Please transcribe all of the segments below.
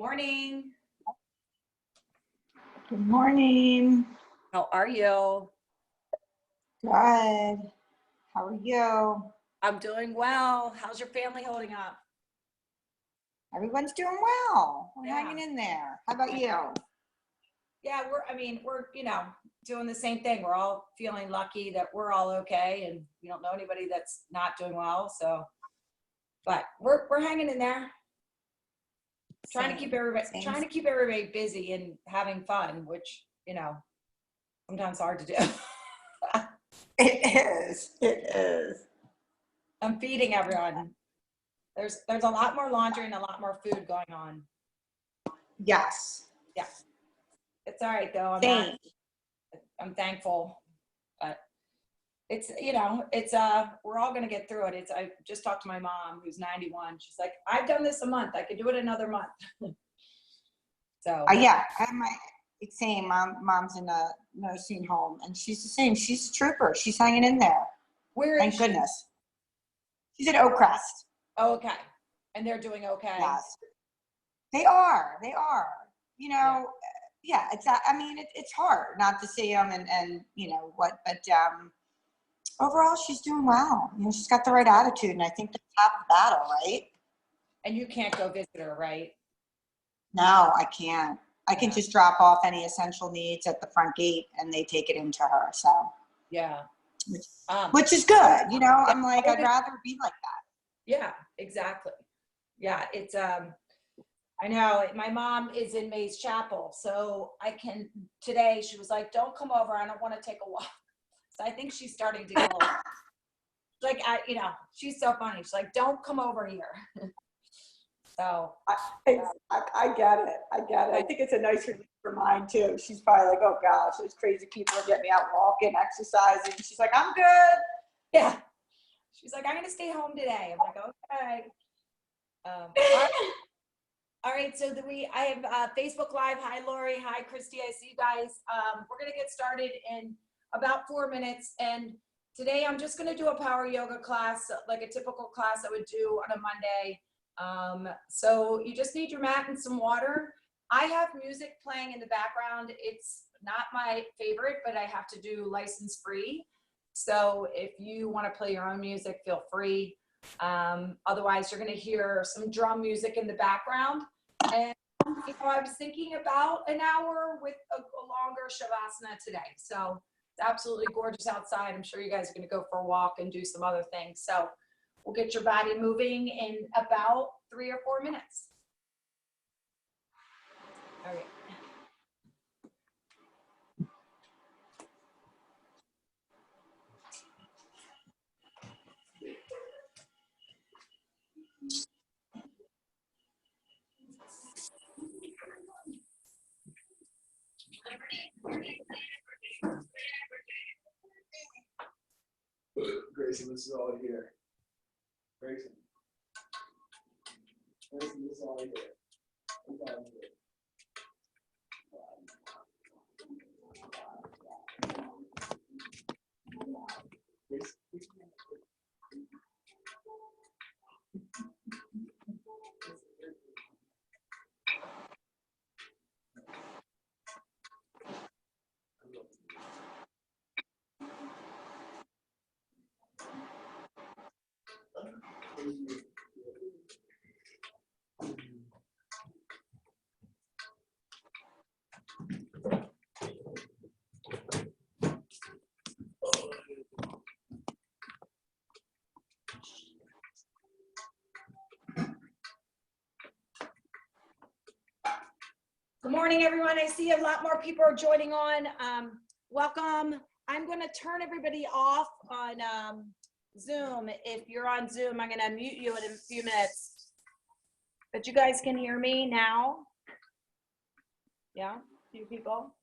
Morning. Good morning. How are you? Good. How are you? I'm doing well. How's your family holding up? Everyone's doing well. We're Yeah. hanging in there. How about you? Yeah, we're doing the same thing. We're all feeling lucky that we're all okay, and we don't know anybody that's not doing well. So, but we're hanging in there, trying to keep everybody busy and having fun, which sometimes hard to do. It is. I'm feeding everyone. There's a lot more laundry and a lot more food going on. Yes. Yeah, it's all right though. I'm thankful, but it's we're all gonna get through it. I just talked to my mom who's 91. She's like, I've done this a month. I could do it another month. So Yeah, I have my same. Mom's in a nursing home, and she's the same. She's a trooper. She's hanging in there. Thank goodness. She's at Oakcrest. Oh, okay, and they're doing okay. Yes, they are. Yeah, it's hard not to see them and what, but overall she's doing well. She's got the right attitude, and I think that's half the battle, right? And you can't go visit her, right? No, I can't. I can just drop off any essential needs at the front gate, and they take it into her. So yeah, which is good. I'm like, I'd rather be like that. Yeah, exactly. Yeah, it's I know my mom is in Mays Chapel, so today she was like, don't come over. I don't want to take a walk. So I think she's starting to go like, she's so funny. She's like, don't come over here. So I get it. I think it's a nice relief for mine too. She's probably like, oh gosh, those crazy people are getting me out walking, exercising. She's like, I'm good. Yeah. She's like, I'm going to stay home today. I'm like, okay. All right, so I have Facebook Live. Hi, Lori. Hi, Christy. I see you guys. We're going to get started in about 4 minutes. And today I'm just going to do a power yoga class, like a typical class I would do on a Monday. So you just need your mat and some water. I have music playing in the background. It's not my favorite, but I have to do license free. So if you want to play your own music, feel free. Otherwise, you're going to hear some drum music in the background. And I was thinking about an hour with a longer shavasana today. So it's absolutely gorgeous outside. I'm sure you guys are going to go for a walk and do some other things. So we'll get your body moving in about 3 or 4 minutes. All right. Grayson, this is all here. Grayson, this is all here. It's all here. Good morning, everyone. I see a lot more people are joining on. Welcome. I'm going to turn everybody off on Zoom. If you're on Zoom, I'm going to mute you in a few minutes. But you guys can hear me now? Yeah, a few people.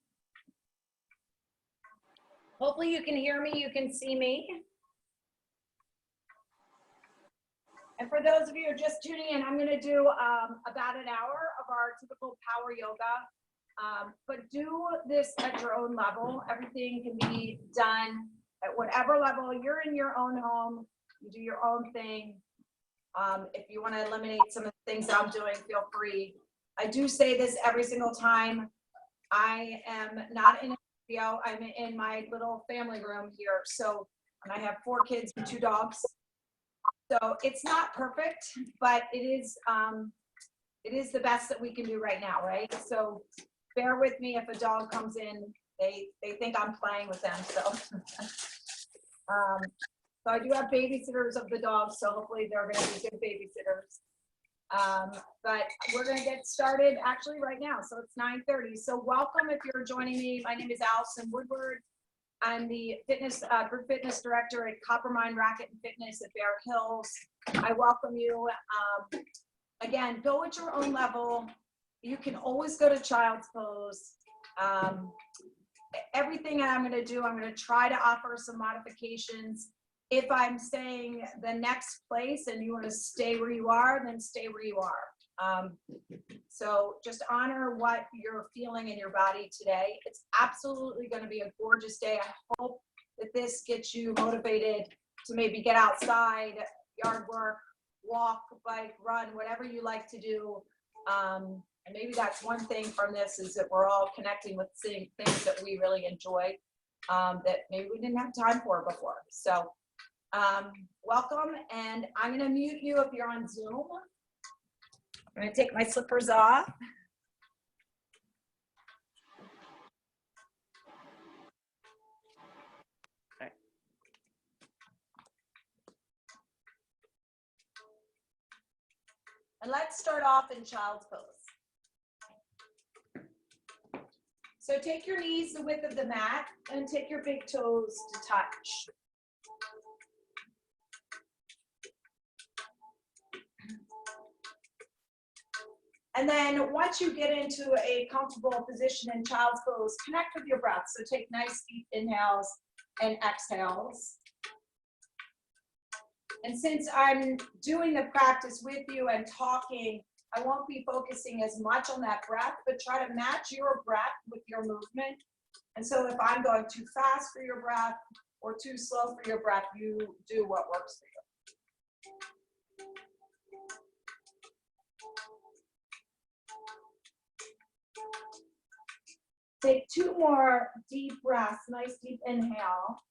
Hopefully you can hear me, you can see me. And for those of you who are just tuning in, I'm going to do about an hour of our typical power yoga. But do this at your own level. Everything can be done at whatever level. You're in your own home. You do your own thing. If you want to eliminate some of the things that I'm doing, feel free. I do say this every single time. I am not in a studio. I'm in my little family room here. So, and I have 4 kids and 2 dogs. So it's not perfect, but it is the best that we can do right now, right? So bear with me if a dog comes in. They think I'm playing with them. So, so I do have babysitters of the dogs. So hopefully they're going to be good babysitters. But we're going to get started actually right now. So it's 9:30. So welcome if you're joining me. My name is Allison Woodward. I'm the fitness group fitness director at Coppermine Racket and Fitness at Bear Hills. I welcome you. Again, go at your own level. You can always go to child's pose. Everything I'm going to do, I'm going to try to offer some modifications. If I'm saying the next place and you want to stay where you are, then stay where you are. So just honor what you're feeling in your body today. It's absolutely going to be a gorgeous day. I hope that this gets you motivated to maybe get outside, yard work, walk, bike, run, whatever you like to do. And maybe that's one thing from this is that we're all connecting with seeing things that we really enjoy that maybe we didn't have time for before. So welcome, and I'm going to mute you if you're on Zoom. I'm going to take my slippers off. Okay. And let's start off in child's pose. So take your knees the width of the mat and take your big toes to touch. And then once you get into a comfortable position in child's pose, connect with your breath. So take nice deep inhales and exhales. And since I'm doing the practice with you and talking, I won't be focusing as much on that breath, but try to match your breath with your movement. And so if I'm going too fast for your breath or too slow for your breath, you do what works for you. Take 2 more deep breaths, nice deep inhale,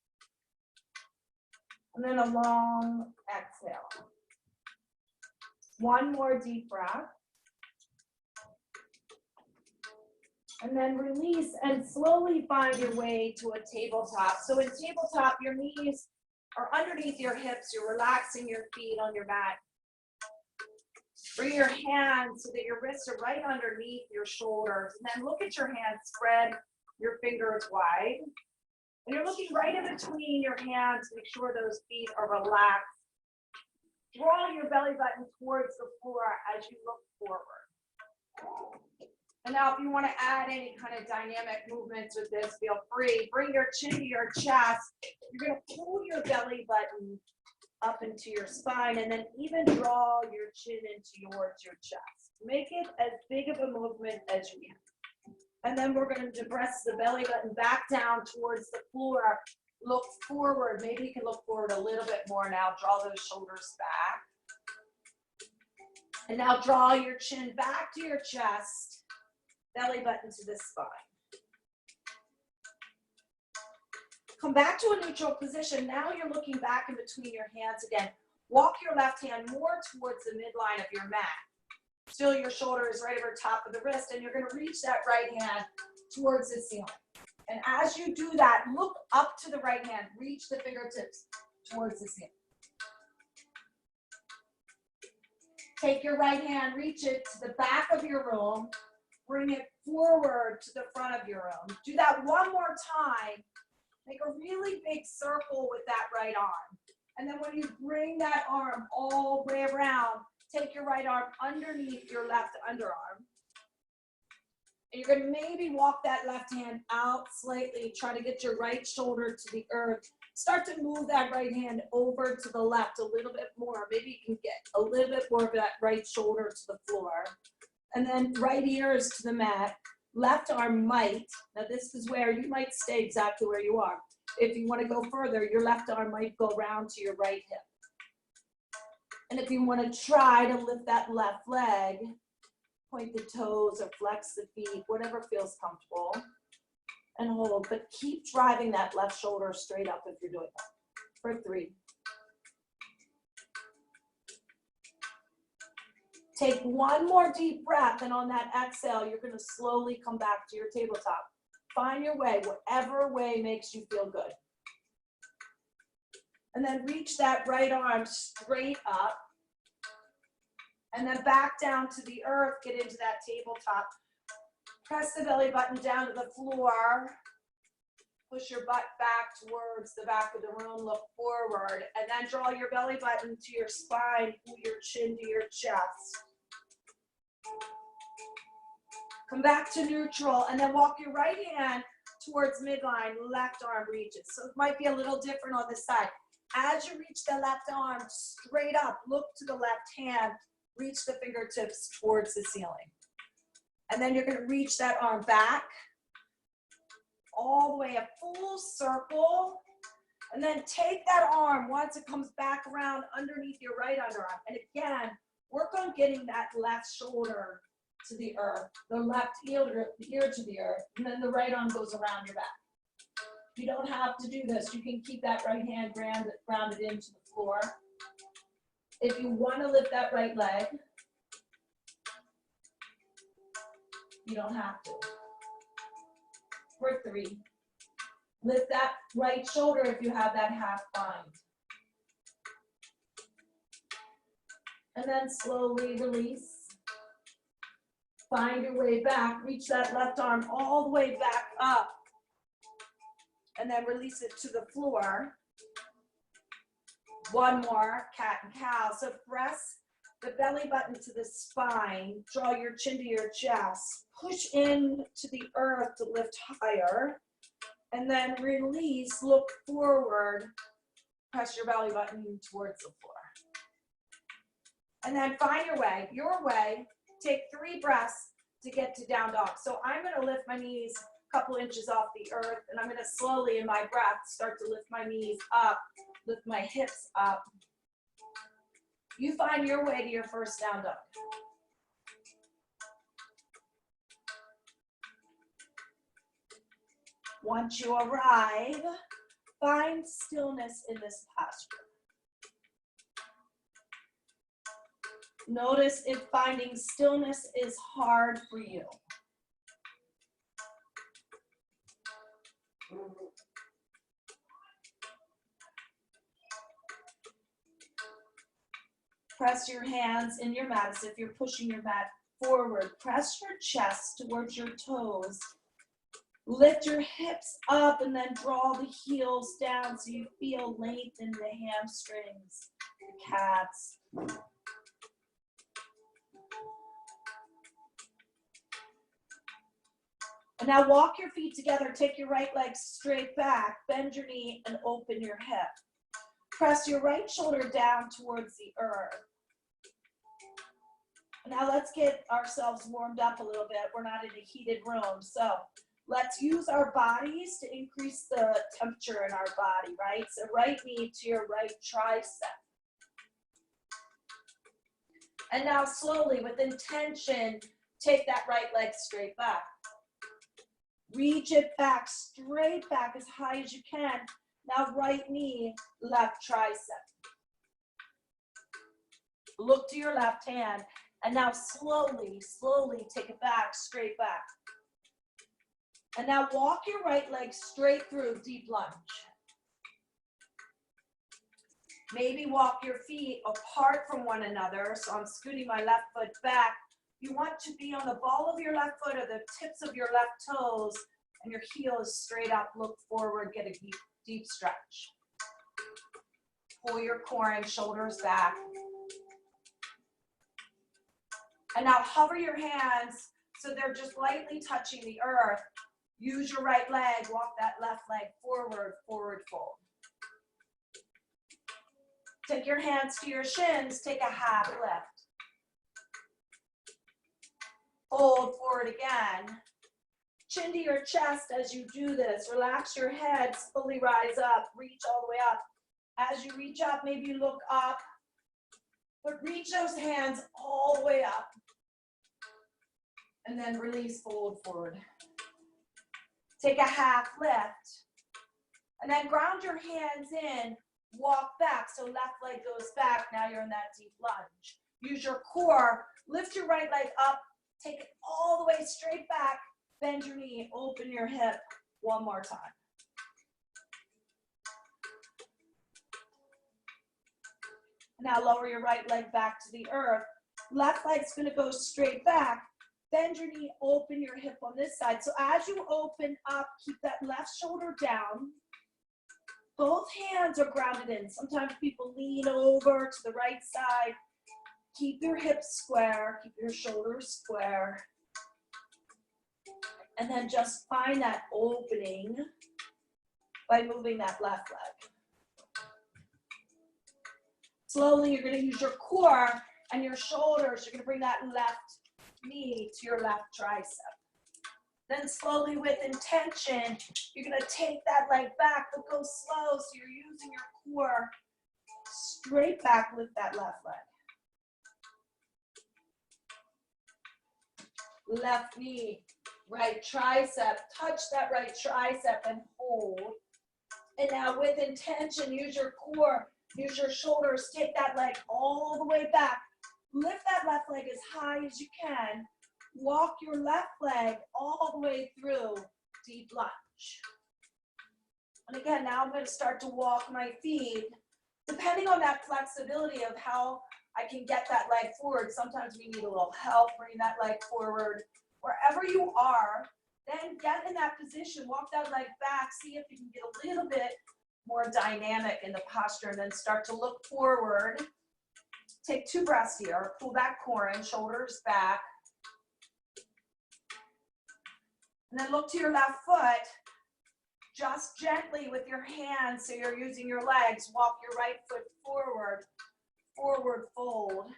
and then a long exhale. 1 more deep breath. And then release and slowly find your way to a tabletop. So in tabletop, your knees are underneath your hips. You're relaxing your feet on your mat. Bring your hands so that your wrists are right underneath your shoulders. And then look at your hands, spread your fingers wide. And you're looking right in between your hands. Make sure those feet are relaxed. Draw your belly button towards the floor as you look forward. And now if you want to add any kind of dynamic movements with this, feel free. Bring your chin to your chest. You're going to pull your belly button up into your spine and then even draw your chin towards your chest. Make it as big of a movement as you can. And then we're going to press the belly button back down towards the floor. Look forward. Maybe you can look forward a little bit more now. Draw those shoulders back. And now draw your chin back to your chest. Belly button to the spine. Come back to a neutral position. Now you're looking back in between your hands again. Walk your left hand more towards the midline of your mat. Still your shoulder is right over top of the wrist, and you're going to reach that right hand towards the ceiling. And as you do that, look up to the right hand. Reach the fingertips towards the ceiling. Take your right hand, reach it to the back of your room. Bring it forward to the front of your room. Do that one more time. Make a really big circle with that right arm. And then when you bring that arm all the way around, take your right arm underneath your left underarm. And you're going to maybe walk that left hand out slightly. Try to get your right shoulder to the earth. Start to move that right hand over to the left a little bit more. Maybe you can get a little bit more of that right shoulder to the floor. And then right ear is to the mat. Left arm might, now this is where you might stay exactly where you are. If you want to go further, your left arm might go around to your right hip. And if you want to try to lift that left leg, Point the toes or flex the feet, whatever feels comfortable. And hold, but keep driving that left shoulder straight up if you're doing that. For 3. Take one more deep breath, and on that exhale, you're gonna slowly come back to your tabletop. Find your way, whatever way makes you feel good. And then reach that right arm straight up. And then back down to the earth, get into that tabletop. Press the belly button down to the floor. Push your butt back towards the back of the room, look forward, and then draw your belly button to your spine, pull your chin to your chest. Come back to neutral, and then walk your right hand towards midline, left arm reaches. So it might be a little different on this side. As you reach the left arm straight up, look to the left hand, reach the fingertips towards the ceiling. And then you're gonna reach that arm back, all the way a full circle, and then take that arm once it comes back around underneath your right underarm. And again, work on getting that left shoulder to the earth, the left ear to the earth, and then the right arm goes around your back. You don't have to do this. You can keep that right hand grounded into the floor. If you want to lift that right leg, you don't have to. For 3. Lift that right shoulder if you have that half bind. And then slowly release. Find your way back. Reach that left arm all the way back up. And then release it to the floor. One more, cat and cow. So press the belly button to the spine. Draw your chin to your chest. Push in to the earth to lift higher. And then release, look forward. Press your belly button towards the floor. And then find your way. Take 3 breaths to get to down dog. So I'm gonna lift my knees a couple inches off the earth, and I'm gonna slowly in my breath start to lift my knees up, lift my hips up. You find your way to your first down dog. Once you arrive, find stillness in this posture. Notice if finding stillness is hard for you. Press your hands in your mat as if you're pushing your mat forward. Press your chest towards your toes. Lift your hips up and then draw the heels down so you feel length in the hamstrings, the calves. And now walk your feet together. Take your right leg straight back. Bend your knee and open your hip. Press your right shoulder down towards the earth. Now let's get ourselves warmed up a little bit. We're not in a heated room. So let's use our bodies to increase the temperature in our body, right? So right knee to your right tricep. And now slowly, with intention, take that right leg straight back. Reach it back, straight back as high as you can. Now right knee, left tricep. Look to your left hand. And now slowly, slowly take it back, straight back. And now walk your right leg straight through, deep lunge. Maybe walk your feet apart from one another. So I'm scooting my left foot back. You want to be on the ball of your left foot or the tips of your left toes, and your heel is straight up. Look forward, get a deep, deep stretch. Pull your core and shoulders back. And now hover your hands so they're just lightly touching the earth. Use your right leg, walk that left leg forward, forward fold. Take your hands to your shins, take a half lift. Fold forward again. Chin to your chest as you do this. Relax your head, slowly rise up, reach all the way up. As you reach up, maybe you look up, but reach those hands all the way up. And then release, fold forward. Take a half lift. And then ground your hands in, walk back. So left leg goes back. Now you're in that deep lunge. Use your core, lift your right leg up, take it all the way straight back, bend your knee, open your hip. One more time. Now lower your right leg back to the earth. Left leg's gonna go straight back. Bend your knee, open your hip on this side. So as you open up, keep that left shoulder down. Both hands are grounded in. Sometimes people lean over to the right side. Keep your hips square, keep your shoulders square. And then just find that opening by moving that left leg. Slowly, you're gonna use your core and your shoulders. You're gonna bring that left knee to your left tricep. Then slowly with intention, you're gonna take that leg back, but go slow so you're using your core. Straight back, lift that left leg. Left knee, right tricep, touch that right tricep and hold. And now with intention, use your core, use your shoulders, take that leg all the way back. Lift that left leg as high as you can. Walk your left leg all the way through deep lunge. And again, now I'm going to start to walk my feet. Depending on that flexibility of how I can get that leg forward, sometimes we need a little help bringing that leg forward. Wherever you are, then get in that position, walk that leg back, see if you can get a little bit more dynamic in the posture, and then start to look forward. Take 2 breaths here, pull that core in, shoulders back. And then look to your left foot, just gently with your hands, so you're using your legs, walk your right foot forward, forward fold.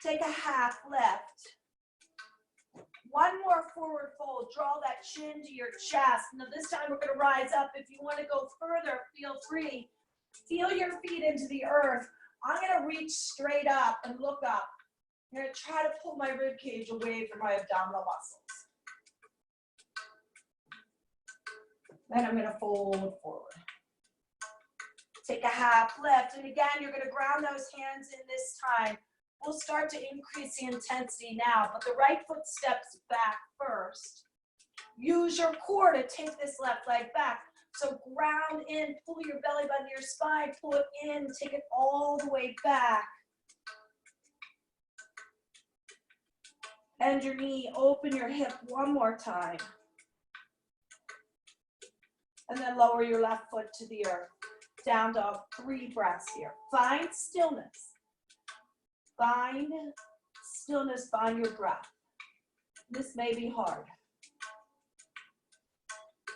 Take a half lift. One more forward fold, draw that chin to your chest. Now this time we're gonna rise up. If you wanna go further, feel free. Feel your feet into the earth. I'm gonna reach straight up and look up. I'm gonna try to pull my rib cage away from my abdominal muscles. Then I'm gonna fold forward. Take a half lift, and again, you're gonna ground those hands in this time. We'll start to increase the intensity now, but the right foot steps back first. Use your core to take this left leg back. So ground in, pull your belly button to your spine, pull it in, take it all the way back. Bend your knee, open your hip one more time. And then lower your left foot to the earth. Down dog, 3 breaths here. Find stillness. Find stillness, find your breath. This may be hard.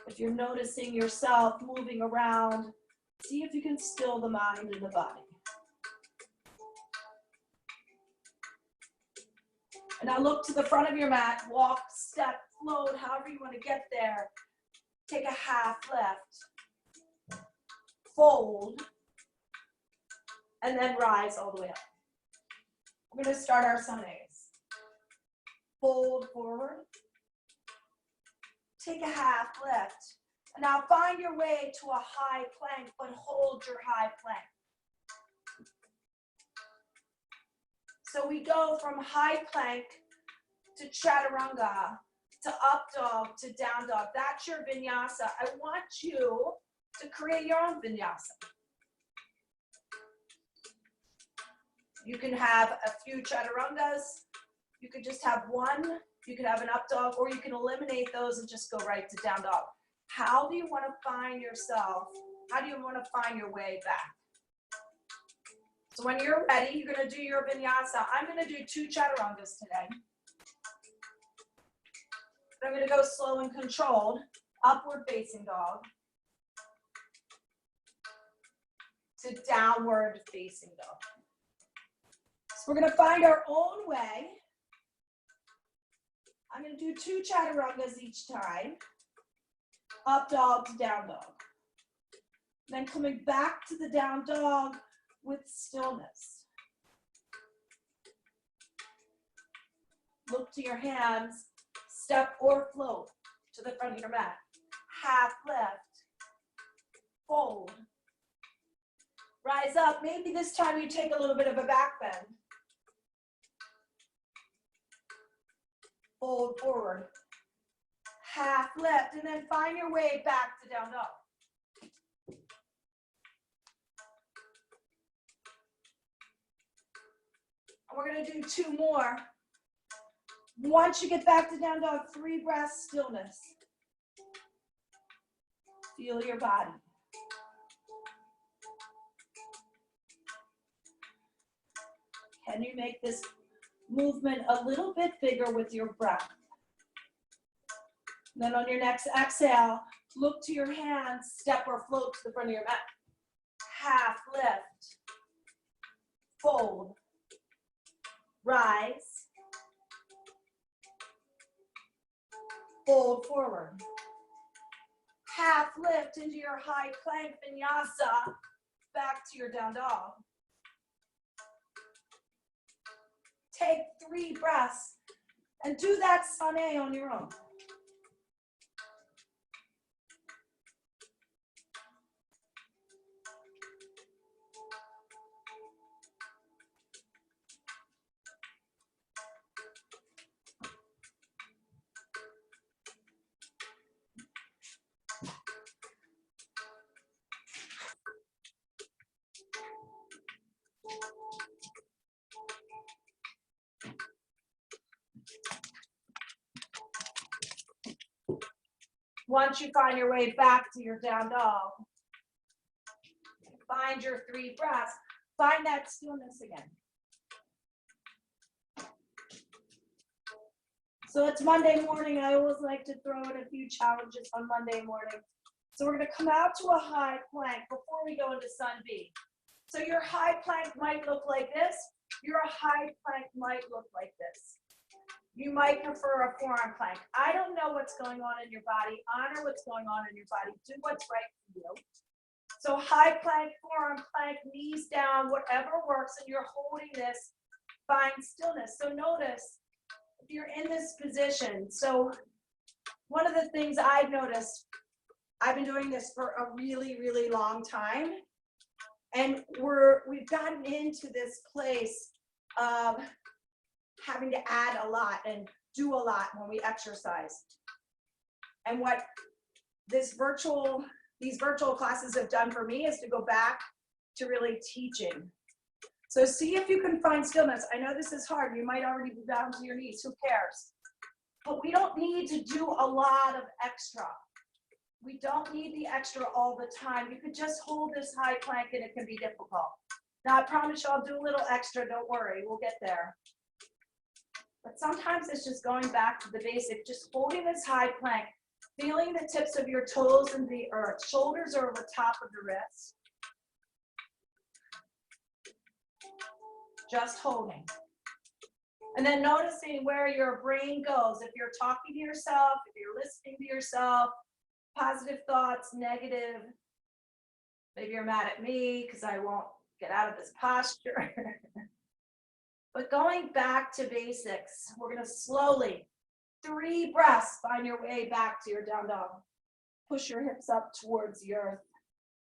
If you're noticing yourself moving around, see if you can still the mind and the body. And now look to the front of your mat, walk, step, float, however you want to get there. Take a half lift, fold, and then rise all the way up. We're going to start our sun A's. Fold forward. Take a half lift. And now find your way to a high plank, but hold your high plank. So we go from high plank to chaturanga, to up dog, to down dog. That's your vinyasa. I want you to create your own vinyasa. You can have a few chaturangas. You could just have one. You could have an up dog, or you can eliminate those and just go right to down dog. How do you want to find yourself? How do you want to find your way back? So when you're ready, you're going to do your vinyasa. I'm going to do 2 chaturangas today. I'm going to go slow and controlled, upward facing dog to downward facing dog. So we're going to find our own way. I'm going to do 2 chaturangas each time. Up dog to down dog. Then coming back to the down dog with stillness. Look to your hands, step or float to the front of your mat. Half lift, fold. Rise up, maybe this time you take a little bit of a back bend. Fold forward. Half lift, and then find your way back to down dog. We're gonna do 2 more. Once you get back to down dog, 3 breaths, stillness. Feel your body. Can you make this movement a little bit bigger with your breath? Then on your next exhale, look to your hands, step or float to the front of your mat. Half lift, fold, rise, fold forward. Half lift into your high plank vinyasa, back to your down dog. Take 3 breaths and do that sane on your own. Once you find your way back to your down dog, find your 3 breaths, find that stillness again. So it's Monday morning. I always like to throw in a few challenges on Monday morning. So we're gonna come out to a high plank before we go into sun B. So your high plank might look like this. Your high plank might look like this. You might prefer a forearm plank. I don't know what's going on in your body. Honor what's going on in your body. Do what's right for you. So high plank, forearm plank, knees down, whatever works, and you're holding this, find stillness. So notice if you're in this position. So one of the things I've noticed, I've been doing this for a really, really long time. And we've gotten into this place of having to add a lot and do a lot when we exercise. And what these virtual classes have done for me is to go back to really teaching. So see if you can find stillness. I know this is hard. You might already be down to your knees. Who cares? But we don't need to do a lot of extra. We don't need the extra all the time. You could just hold this high plank and it can be difficult. Now I promise you I'll do a little extra. Don't worry, we'll get there. But sometimes it's just going back to the basic, just holding this high plank, feeling the tips of your toes in the earth. Shoulders are over top of the wrists. Just holding. And then noticing where your brain goes. If you're talking to yourself, if you're listening to yourself, positive thoughts, negative. Maybe you're mad at me because I won't get out of this posture. But going back to basics, we're going to slowly, 3 breaths, find your way back to your down dog. Push your hips up towards the earth.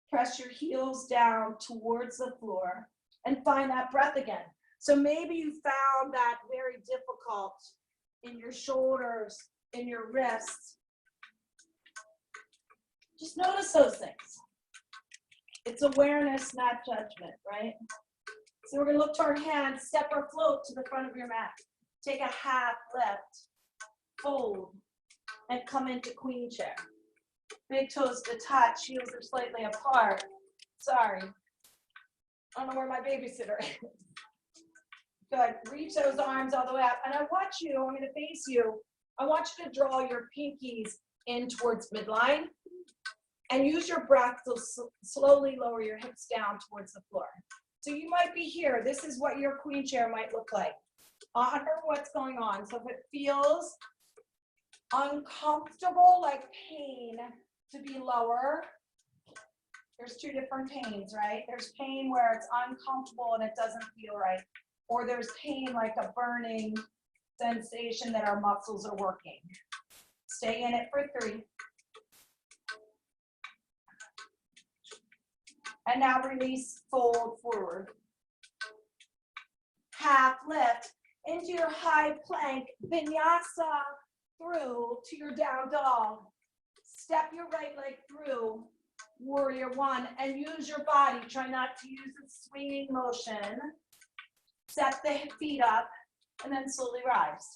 Press your heels down towards the floor and find that breath again. So maybe you found that very difficult in your shoulders, in your wrists. Just notice those things. It's awareness, not judgment, right? So we're gonna look to our hands, step or float to the front of your mat. Take a half lift, fold, and come into queen chair. Big toes to touch, heels are slightly apart. Sorry. I don't know where my babysitter is. Good, reach those arms all the way up. And I want you, I'm gonna face you, I want you to draw your pinkies in towards midline and use your breath to slowly lower your hips down towards the floor. So you might be here. This is what your queen chair might look like. Honor what's going on. So if it feels uncomfortable, like pain, to be lower, there's 2 different pains, right? There's pain where it's uncomfortable and it doesn't feel right. Or there's pain like a burning sensation that our muscles are working. Stay in it for 3. And now release, fold forward. Half lift into your high plank, vinyasa through to your down dog. Step your right leg through, warrior 1, and use your body. Try not to use a swinging motion. Set the feet up, and then slowly rise.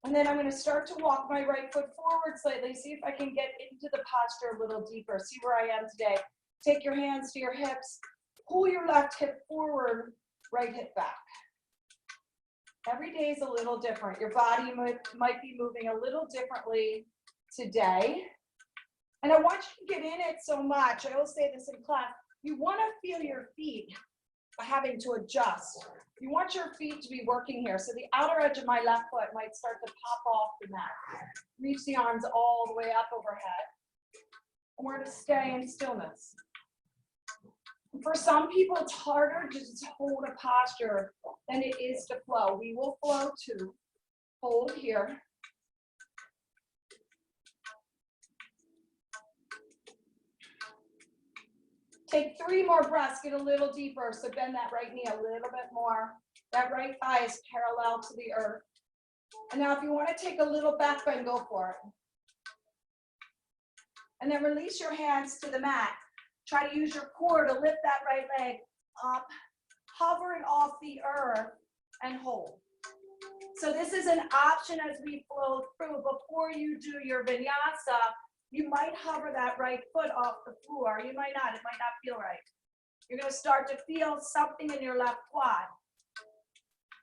And then I'm going to start to walk my right foot forward slightly. See if I can get into the posture a little deeper. See where I am today. Take your hands to your hips. Pull your left hip forward, right hip back. Every day is a little different. Your body might be moving a little differently today. And I want you to get in it so much. I always say this in class. You want to feel your feet having to adjust. You want your feet to be working here. So the outer edge of my left foot might start to pop off the mat. Reach the arms all the way up overhead. And we're going to stay in stillness. For some people, it's harder to just hold a posture than it is to flow. We will flow too. Hold here. Take 3 more breaths, get a little deeper. So bend that right knee a little bit more. That right thigh is parallel to the earth. And now if you want to take a little back bend, go for it. And then release your hands to the mat. Try to use your core to lift that right leg up, hover it off the earth, and hold. So this is an option as we flow through. Before you do your vinyasa, you might hover that right foot off the floor. You might not. It might not feel right. You're going to start to feel something in your left quad.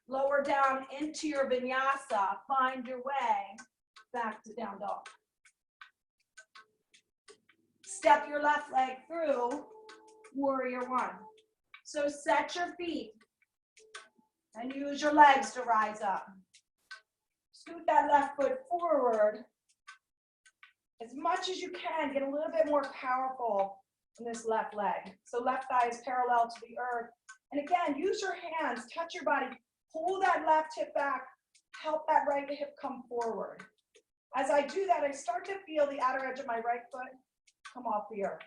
Lower down into your vinyasa. Find your way back to down dog. Step your left leg through, warrior 1. So set your feet and use your legs to rise up. Scoot that left foot forward. As much as you can, get a little bit more powerful in this left leg. So left thigh is parallel to the earth. And again, use your hands, touch your body, pull that left hip back, help that right hip come forward. As I do that, I start to feel the outer edge of my right foot come off the earth.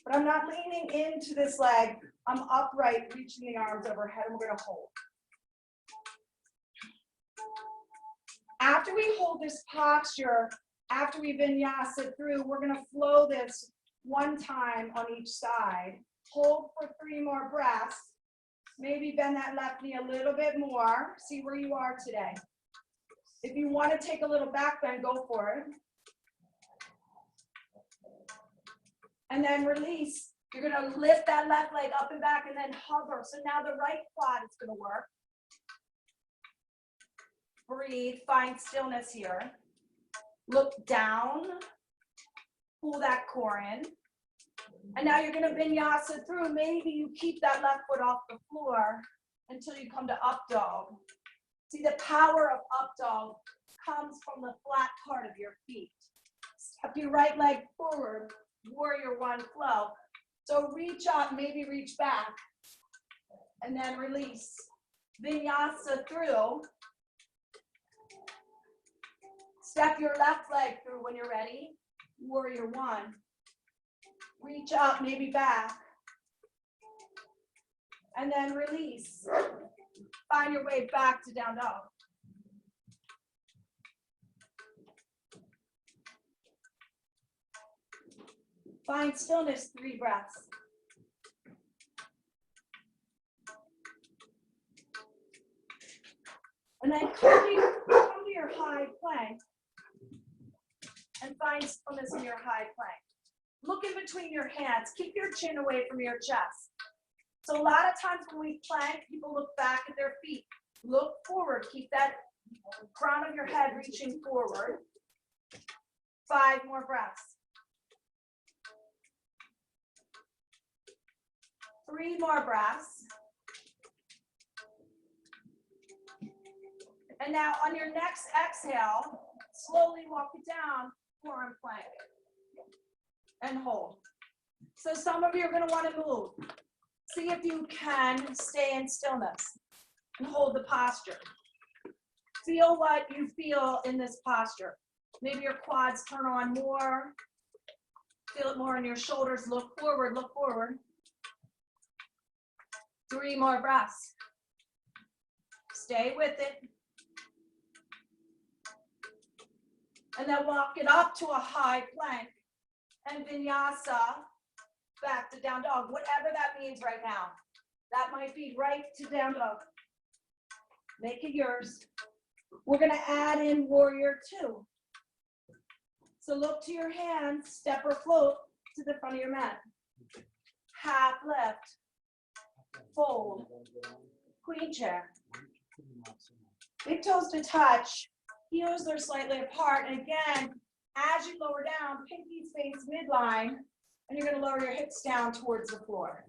But I'm not leaning into this leg. I'm upright, reaching the arms overhead, and we're going to hold. After we hold this posture, after we vinyasa through, we're going to flow this 1 time on each side. Hold for 3 more breaths. Maybe bend that left knee a little bit more. See where you are today. If you want to take a little back bend, go for it. And then release. You're going to lift that left leg up and back and then hover. So now the right quad is going to work. Breathe, find stillness here. Look down, pull that core in. And now you're going to vinyasa through. Maybe you keep that left foot off the floor until you come to up dog. See, the power of up dog comes from the flat part of your feet. Step your right leg forward, warrior 1 flow. So reach up, maybe reach back, and then release. Vinyasa through. Step your left leg through when you're ready. Warrior 1. Reach up, maybe back. And then release. Find your way back to down dog. Find stillness, 3 breaths. And then come to your high plank and find stillness in your high plank. Look in between your hands. Keep your chin away from your chest. So a lot of times when we plank, people look back at their feet. Look forward. Keep that crown of your head reaching forward. 5 more breaths. 3 more breaths. And now on your next exhale, slowly walk it down, forearm plank, and hold. So some of you are going to want to move. See if you can stay in stillness. and hold the posture. Feel what you feel in this posture. Maybe your quads turn on more. Feel it more in your shoulders. Look forward, look forward. 3 more breaths. Stay with it. And then walk it up to a high plank and vinyasa back to down dog, whatever that means right now. That might be right to down dog. Make it yours. We're gonna add in warrior 2. So look to your hands, step or float to the front of your mat. Half lift, fold, queen chair. Big toes to touch, heels are slightly apart. And again, as you lower down, pinkies face midline, and you're gonna lower your hips down towards the floor.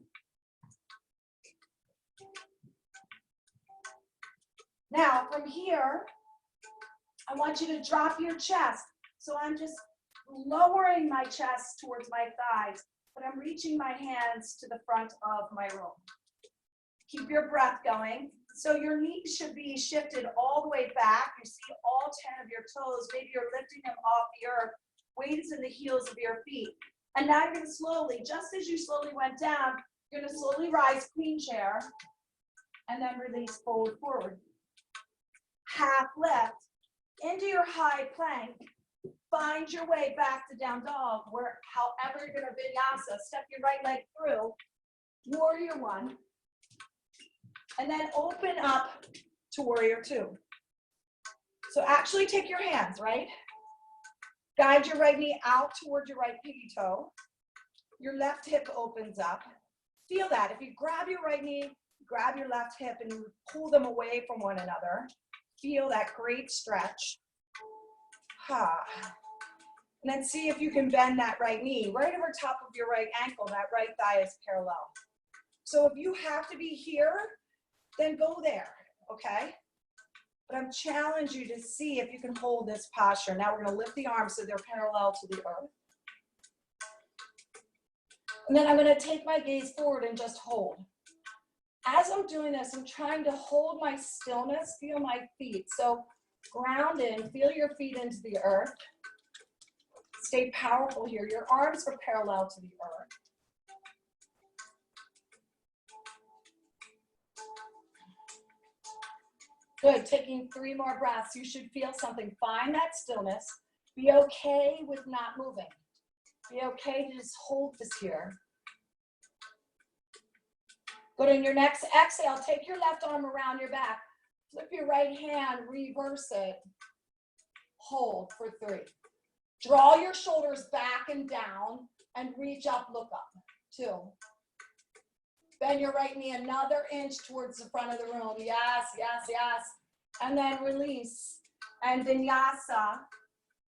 Now, from here, I want you to drop your chest. So I'm just lowering my chest towards my thighs, but I'm reaching my hands to the front of my room. Keep your breath going. So your knees should be shifted all the way back. You see all 10 of your toes. Maybe you're lifting them off the earth. Weight is in the heels of your feet. And now you're going to slowly, just as you slowly went down, you're going to slowly rise queen chair and then release, fold forward. Half lift into your high plank. Find your way back to down dog, where however you're going to vinyasa. Step your right leg through. Warrior 1. And then open up to warrior 2. So actually take your hands, right? Guide your right knee out towards your right piggy toe. Your left hip opens up. Feel that. If you grab your right knee, grab your left hip and pull them away from one another. Feel that great stretch. Ha. And then see if you can bend that right knee right over top of your right ankle. That right thigh is parallel. So if you have to be here, then go there, okay? But I'm challenging you to see if you can hold this posture. Now we're gonna lift the arms so they're parallel to the earth. And then I'm gonna take my gaze forward and just hold. As I'm doing this, I'm trying to hold my stillness, feel my feet. So ground in, feel your feet into the earth. Stay powerful here. Your arms are parallel to the earth. Good, taking 3 more breaths. You should feel something. Find that stillness. Be okay with not moving. Be okay to just hold this here. Good, in your next exhale, take your left arm around your back. Flip your right hand, reverse it. Hold for 3. Draw your shoulders back and down and reach up, look up. 2. Bend your right knee another inch towards the front of the room. Yes, yes, yes. And then release. And vinyasa.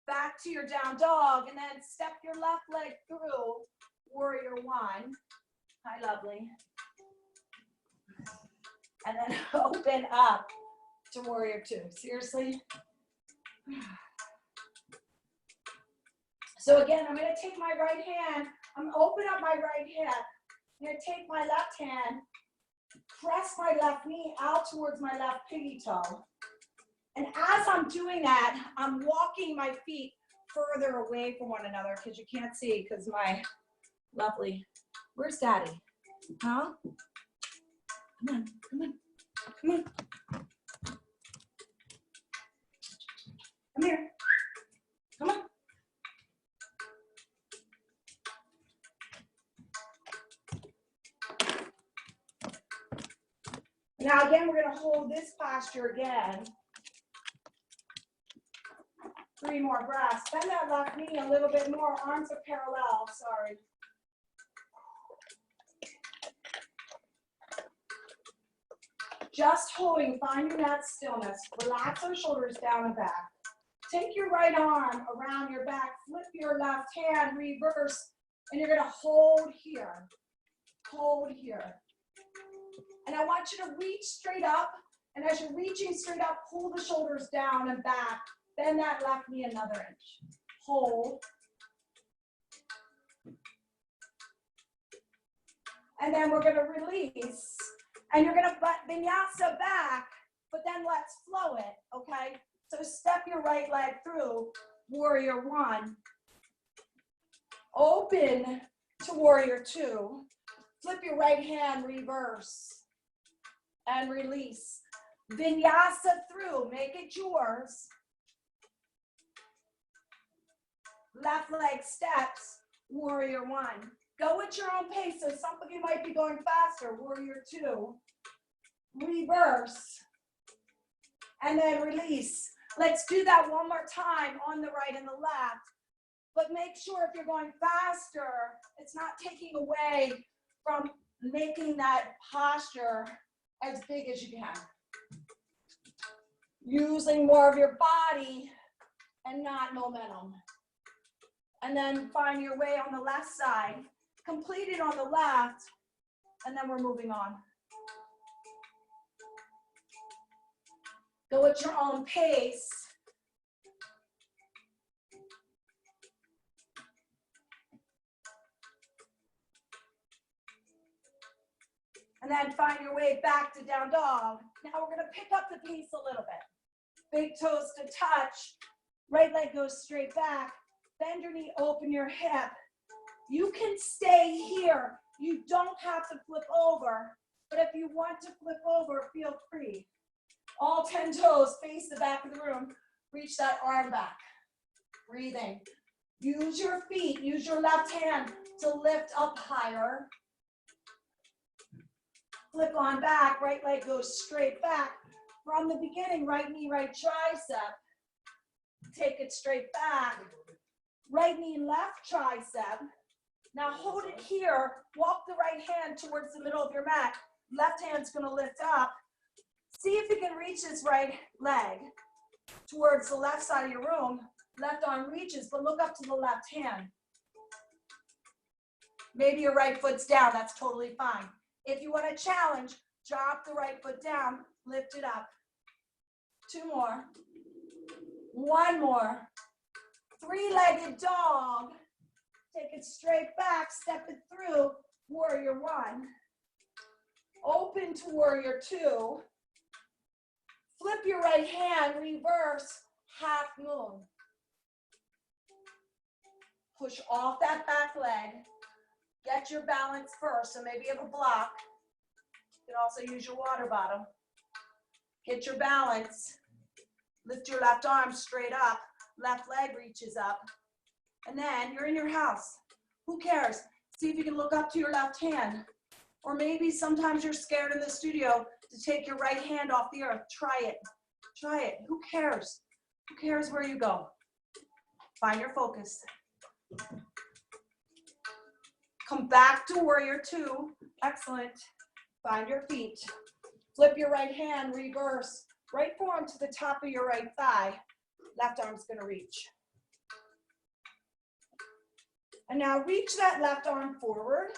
Back to your down dog. And then step your left leg through warrior 1. Hi, lovely. And then open up to warrior 2. Seriously? So again, I'm going to take my right hand. I'm going to open up my right hand. I'm going to take my left hand, press my left knee out towards my left piggy toe. And as I'm doing that, I'm walking my feet further away from one another because you can't see because my lovely, where's daddy? Huh? Come on, come on, come on. Come here. Come on. Now again, we're going to hold this posture again. 3 more breaths. Bend that left knee a little bit more. Arms are parallel. Sorry. Just holding, finding that stillness. Relax our shoulders down and back. Take your right arm around your back. Flip your left hand, reverse, and you're going to hold here. Hold here. And I want you to reach straight up. And as you're reaching straight up, pull the shoulders down and back. Bend that left knee another inch. Hold. And then we're going to release. And you're gonna vinyasa back, but then let's flow it, okay? So step your right leg through, warrior one. Open to warrior two. Flip your right hand, reverse, and release. Vinyasa through, make it yours. Left leg steps, warrior one. Go at your own pace, so some of you might be going faster, warrior two. Reverse, and then release. Let's do that one more time on the right and the left. But make sure if you're going faster, it's not taking away from making that posture as big as you can. Using more of your body and not momentum. And then find your way on the left side. Complete it on the left, and then we're moving on. Go at your own pace. And then find your way back to down dog. Now we're gonna pick up the pace a little bit. Big toes to touch. Right leg goes straight back. Bend your knee, open your hip. You can stay here. You don't have to flip over. But if you want to flip over, feel free. All 10 toes face the back of the room. Reach that arm back. Breathing. Use your feet, use your left hand to lift up higher. Flip on back, right leg goes straight back. From the beginning, right knee, right tricep. Take it straight back. Right knee, left tricep. Now hold it here. Walk the right hand towards the middle of your mat. Left hand's gonna lift up. See if you can reach this right leg towards the left side of your room. Left arm reaches, but look up to the left hand. Maybe your right foot's down, that's totally fine. If you want to challenge, drop the right foot down, lift it up. 2 more. 1 more. 3-legged dog. Take it straight back, step it through, warrior one. Open to warrior two. Flip your right hand, reverse, half moon. Push off that back leg. Get your balance first, so maybe you have a block. You can also use your water bottle. Get your balance. Lift your left arm straight up. Left leg reaches up. And then you're in your house. Who cares? See if you can look up to your left hand. Or maybe sometimes you're scared in the studio to take your right hand off the earth. Try it. Try it. Who cares? Who cares where you go? Find your focus. Come back to warrior two. Excellent. Find your feet. Flip your right hand, reverse. Right forearm to the top of your right thigh. Left arm's gonna reach. And now reach that left arm forward.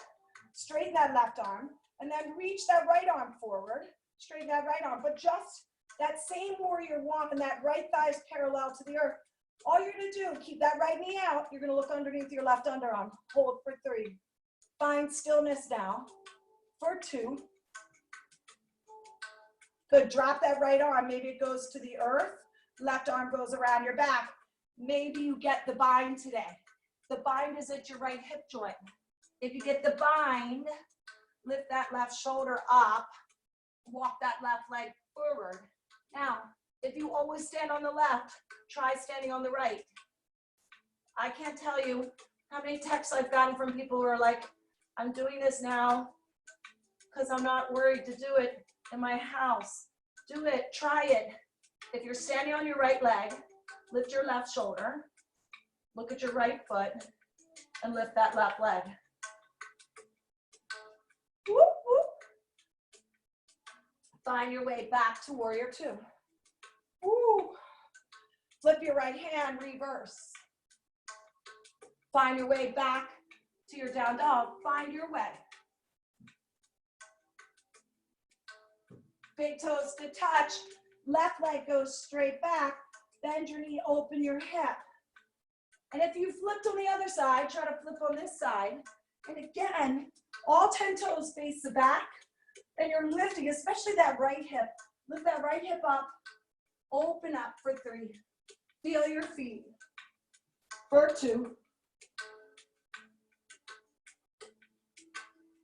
Straighten that left arm. And then reach that right arm forward. Straighten that right arm. But just that same warrior one and that right thigh is parallel to the earth. All you're gonna do, keep that right knee out. You're gonna look underneath your left underarm. Hold for 3. Find stillness now for 2. Good, drop that right arm. Maybe it goes to the earth. Left arm goes around your back. Maybe you get the bind today. The bind is at your right hip joint. If you get the bind, lift that left shoulder up. Walk that left leg forward. Now, if you always stand on the left, try standing on the right. I can't tell you how many texts I've gotten from people who are like, I'm doing this now because I'm not worried to do it in my house. Do it, try it. If you're standing on your right leg, lift your left shoulder, look at your right foot, and lift that left leg. Whoop, whoop. Find your way back to warrior two. Woo. Flip your right hand, reverse. Find your way back to your down dog. Find your way. Big toes to touch. Left leg goes straight back. Bend your knee, open your hip. And if you flipped on the other side, try to flip on this side. And again, all 10 toes face the back. And you're lifting, especially that right hip. Lift that right hip up. Open up for 3. Feel your feet. For 2.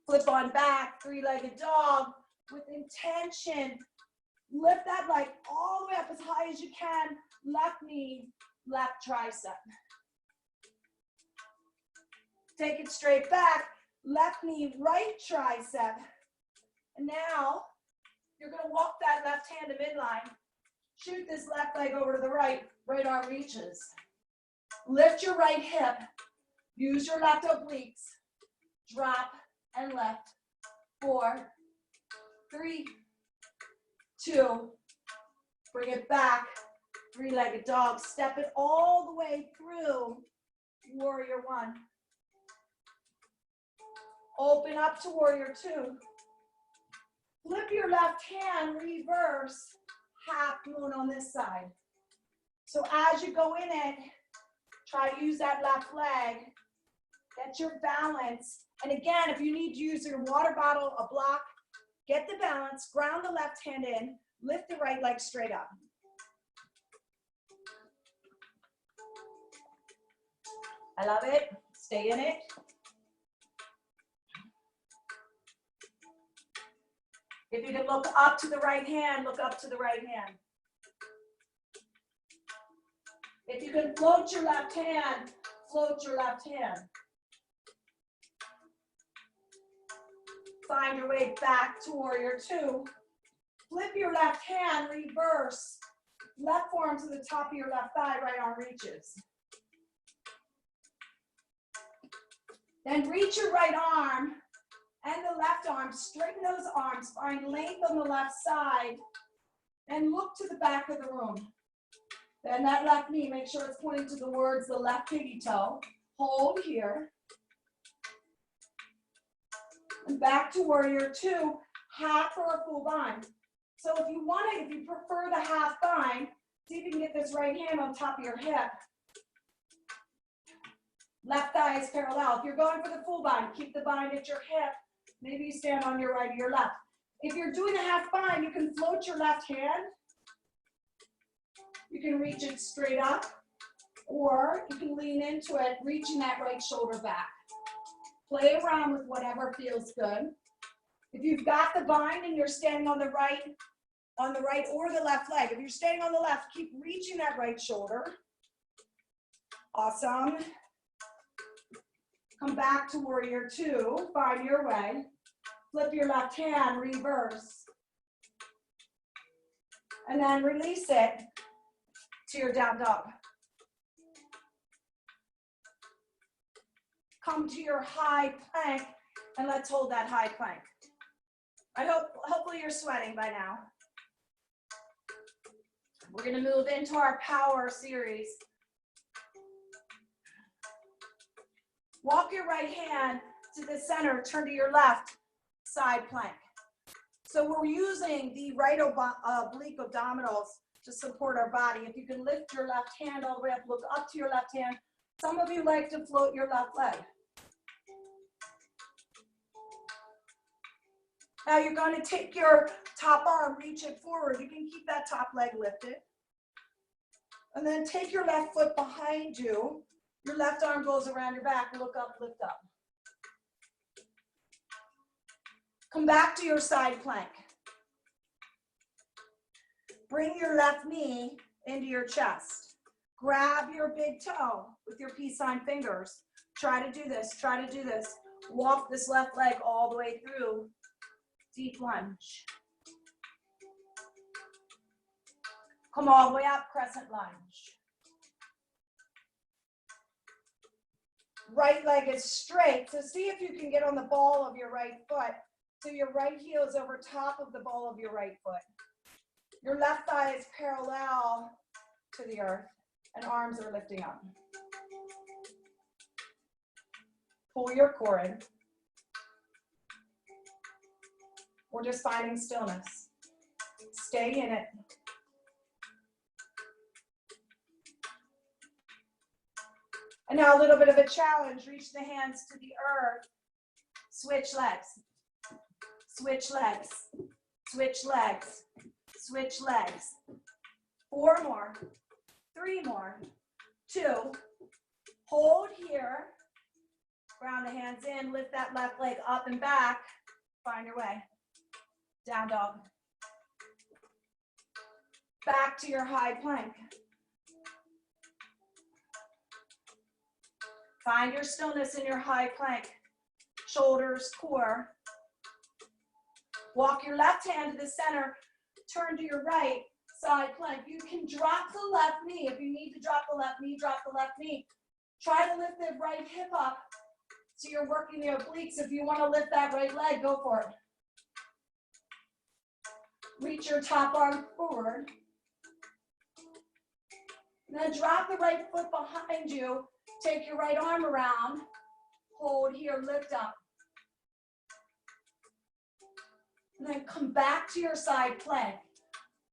Flip on back, 3-legged dog with intention. Lift that leg all the way up as high as you can. Left knee, left tricep. Take it straight back. Left knee, right tricep. And now you're going to walk that left hand to midline. Shoot this left leg over to the right. Right arm reaches. Lift your right hip. Use your left obliques. Drop and left. 4, 3, 2. Bring it back. 3-legged dog. Step it all the way through. Warrior 1. Open up to warrior 2. Flip your left hand, reverse, half moon on this side. So as you go in it, try to use that left leg. Get your balance. And again, if you need to use your water bottle, a block, get the balance, ground the left hand in, lift the right leg straight up. I love it. Stay in it. If you can look up to the right hand, look up to the right hand. If you can float your left hand, float your left hand. Find your way back to warrior 2. Flip your left hand, reverse. Left forearm to the top of your left thigh, right arm reaches. Then reach your right arm and the left arm, straighten those arms, find length on the left side, and look to the back of the room. Then that left knee, make sure it's pointing to the words, the left piggy toe. Hold here. And back to warrior 2, half or a full bind. So if you want it, if you prefer the half bind, see if you can get this right hand on top of your hip. Left thigh is parallel. If you're going for the full bind, keep the bind at your hip. Maybe you stand on your right or your left. If you're doing a half bind, you can float your left hand. You can reach it straight up, or you can lean into it, reaching that right shoulder back. Play around with whatever feels good. If you've got the bind and you're standing on the right or the left leg, if you're standing on the left, keep reaching that right shoulder. Awesome. Come back to warrior 2, find your way. Flip your left hand, reverse. And then release it to your down dog. Come to your high plank, and let's hold that high plank. Hopefully you're sweating by now. We're gonna move into our power series. Walk your right hand to the center, turn to your left, side plank. So we're using the right oblique abdominals to support our body. If you can lift your left hand all the way up, look up to your left hand. Some of you like to float your left leg. Now you're going to take your top arm, reach it forward. You can keep that top leg lifted. And then take your left foot behind you. Your left arm goes around your back. Look up, lift up. Come back to your side plank. Bring your left knee into your chest. Grab your big toe with your peace sign fingers. Try to do this, try to do this. Walk this left leg all the way through. Deep lunge. Come all the way up, crescent lunge. Right leg is straight, so see if you can get on the ball of your right foot. So your right heel is over top of the ball of your right foot. Your left thigh is parallel to the earth, and arms are lifting up. Pull your core in. We're just finding stillness. Stay in it. And now a little bit of a challenge. Reach the hands to the earth. Switch legs. Switch legs, switch legs, switch legs. 4 more, 3 more, 2. Hold here. Ground the hands in, lift that left leg up and back. Find your way. Down dog. Back to your high plank. Find your stillness in your high plank. Shoulders, core. Walk your left hand to the center. Turn to your right, side plank. You can drop the left knee. If you need to drop the left knee, drop the left knee. Try to lift the right hip up so you're working the obliques. If you want to lift that right leg, go for it. Reach your top arm forward. And then drop the right foot behind you. Take your right arm around. Hold here, lift up. And then come back to your side plank.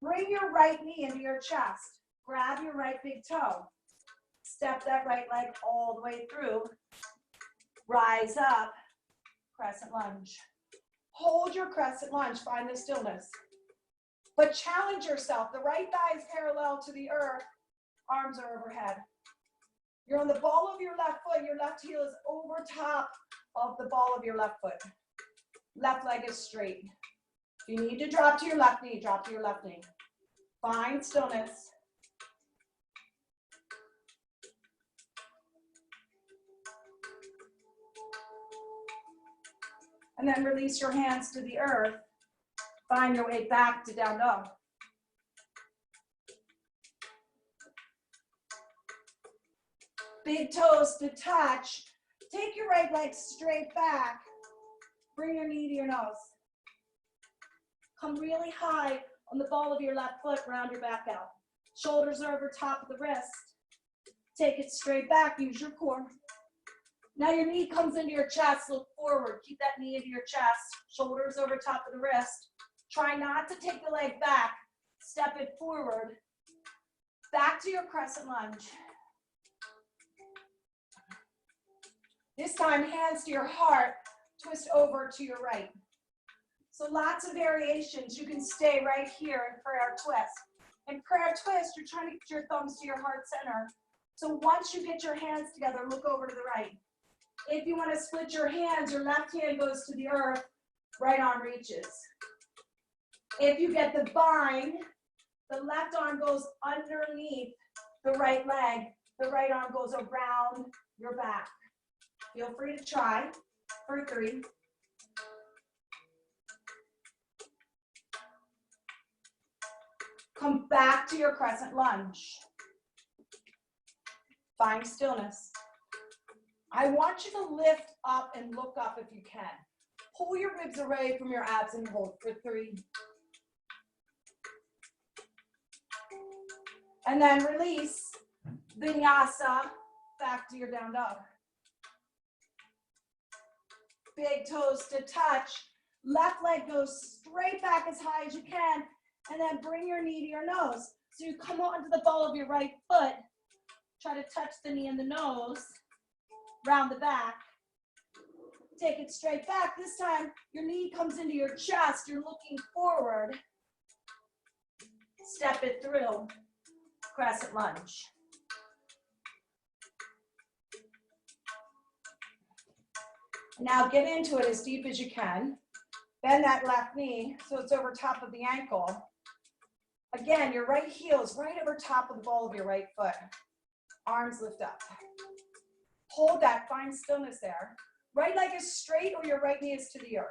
Bring your right knee into your chest. Grab your right big toe. Step that right leg all the way through. Rise up, crescent lunge. Hold your crescent lunge, find the stillness. But challenge yourself. The right thigh is parallel to the earth. Arms are overhead. You're on the ball of your left foot. Your left heel is over top of the ball of your left foot. Left leg is straight. If you need to drop to your left knee, drop to your left knee. Find stillness. And then release your hands to the earth. Find your way back to down dog. Big toes to touch. Take your right leg straight back. Bring your knee to your nose. Come really high on the ball of your left foot, round your back out. Shoulders are over top of the wrist. Take it straight back, use your core. Now your knee comes into your chest, look forward. Keep that knee into your chest. Shoulders over top of the wrist. Try not to take the leg back. Step it forward. Back to your crescent lunge. This time, hands to your heart. Twist over to your right. So lots of variations. You can stay right here in prayer twist. In prayer twist, you're trying to get your thumbs to your heart center. So once you get your hands together, look over to the right. If you want to split your hands, your left hand goes to the earth, right arm reaches. If you get the bind, the left arm goes underneath the right leg. The right arm goes around your back. Feel free to try for 3. Come back to your crescent lunge. Find stillness. I want you to lift up and look up if you can. Pull your ribs away from your abs and hold for 3. And then release, vinyasa, back to your down dog. Big toes to touch. Left leg goes straight back as high as you can, and then bring your knee to your nose. So you come onto the ball of your right foot, try to touch the knee and the nose, round the back. Take it straight back. This time, your knee comes into your chest. You're looking forward. Step it through. Crescent lunge. Now get into it as deep as you can. Bend that left knee so it's over top of the ankle. Again, your right heel is right over top of the ball of your right foot. Arms lift up. Hold that, find stillness there. Right leg is straight or your right knee is to the earth.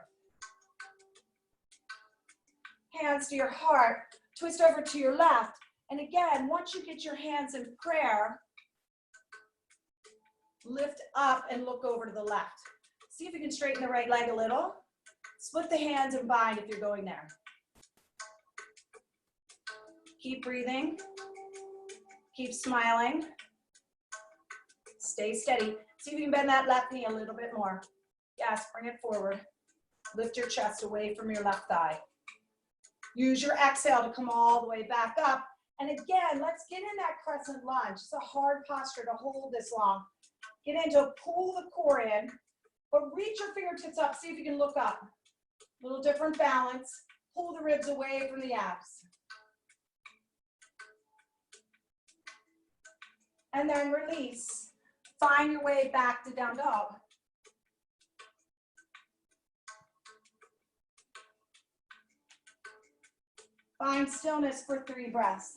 Hands to your heart, twist over to your left. And again, once you get your hands in prayer, lift up and look over to the left. See if you can straighten the right leg a little. Split the hands and bind if you're going there. Keep breathing. Keep smiling. Stay steady. See if you can bend that left knee a little bit more. Yes, bring it forward. Lift your chest away from your left thigh. Use your exhale to come all the way back up. And again, let's get in that crescent lunge. It's a hard posture to hold this long. Get into, pull the core in, but reach your fingertips up. See if you can look up. Little different balance. Pull the ribs away from the abs. And then release. Find your way back to down dog. Find stillness for 3 breaths.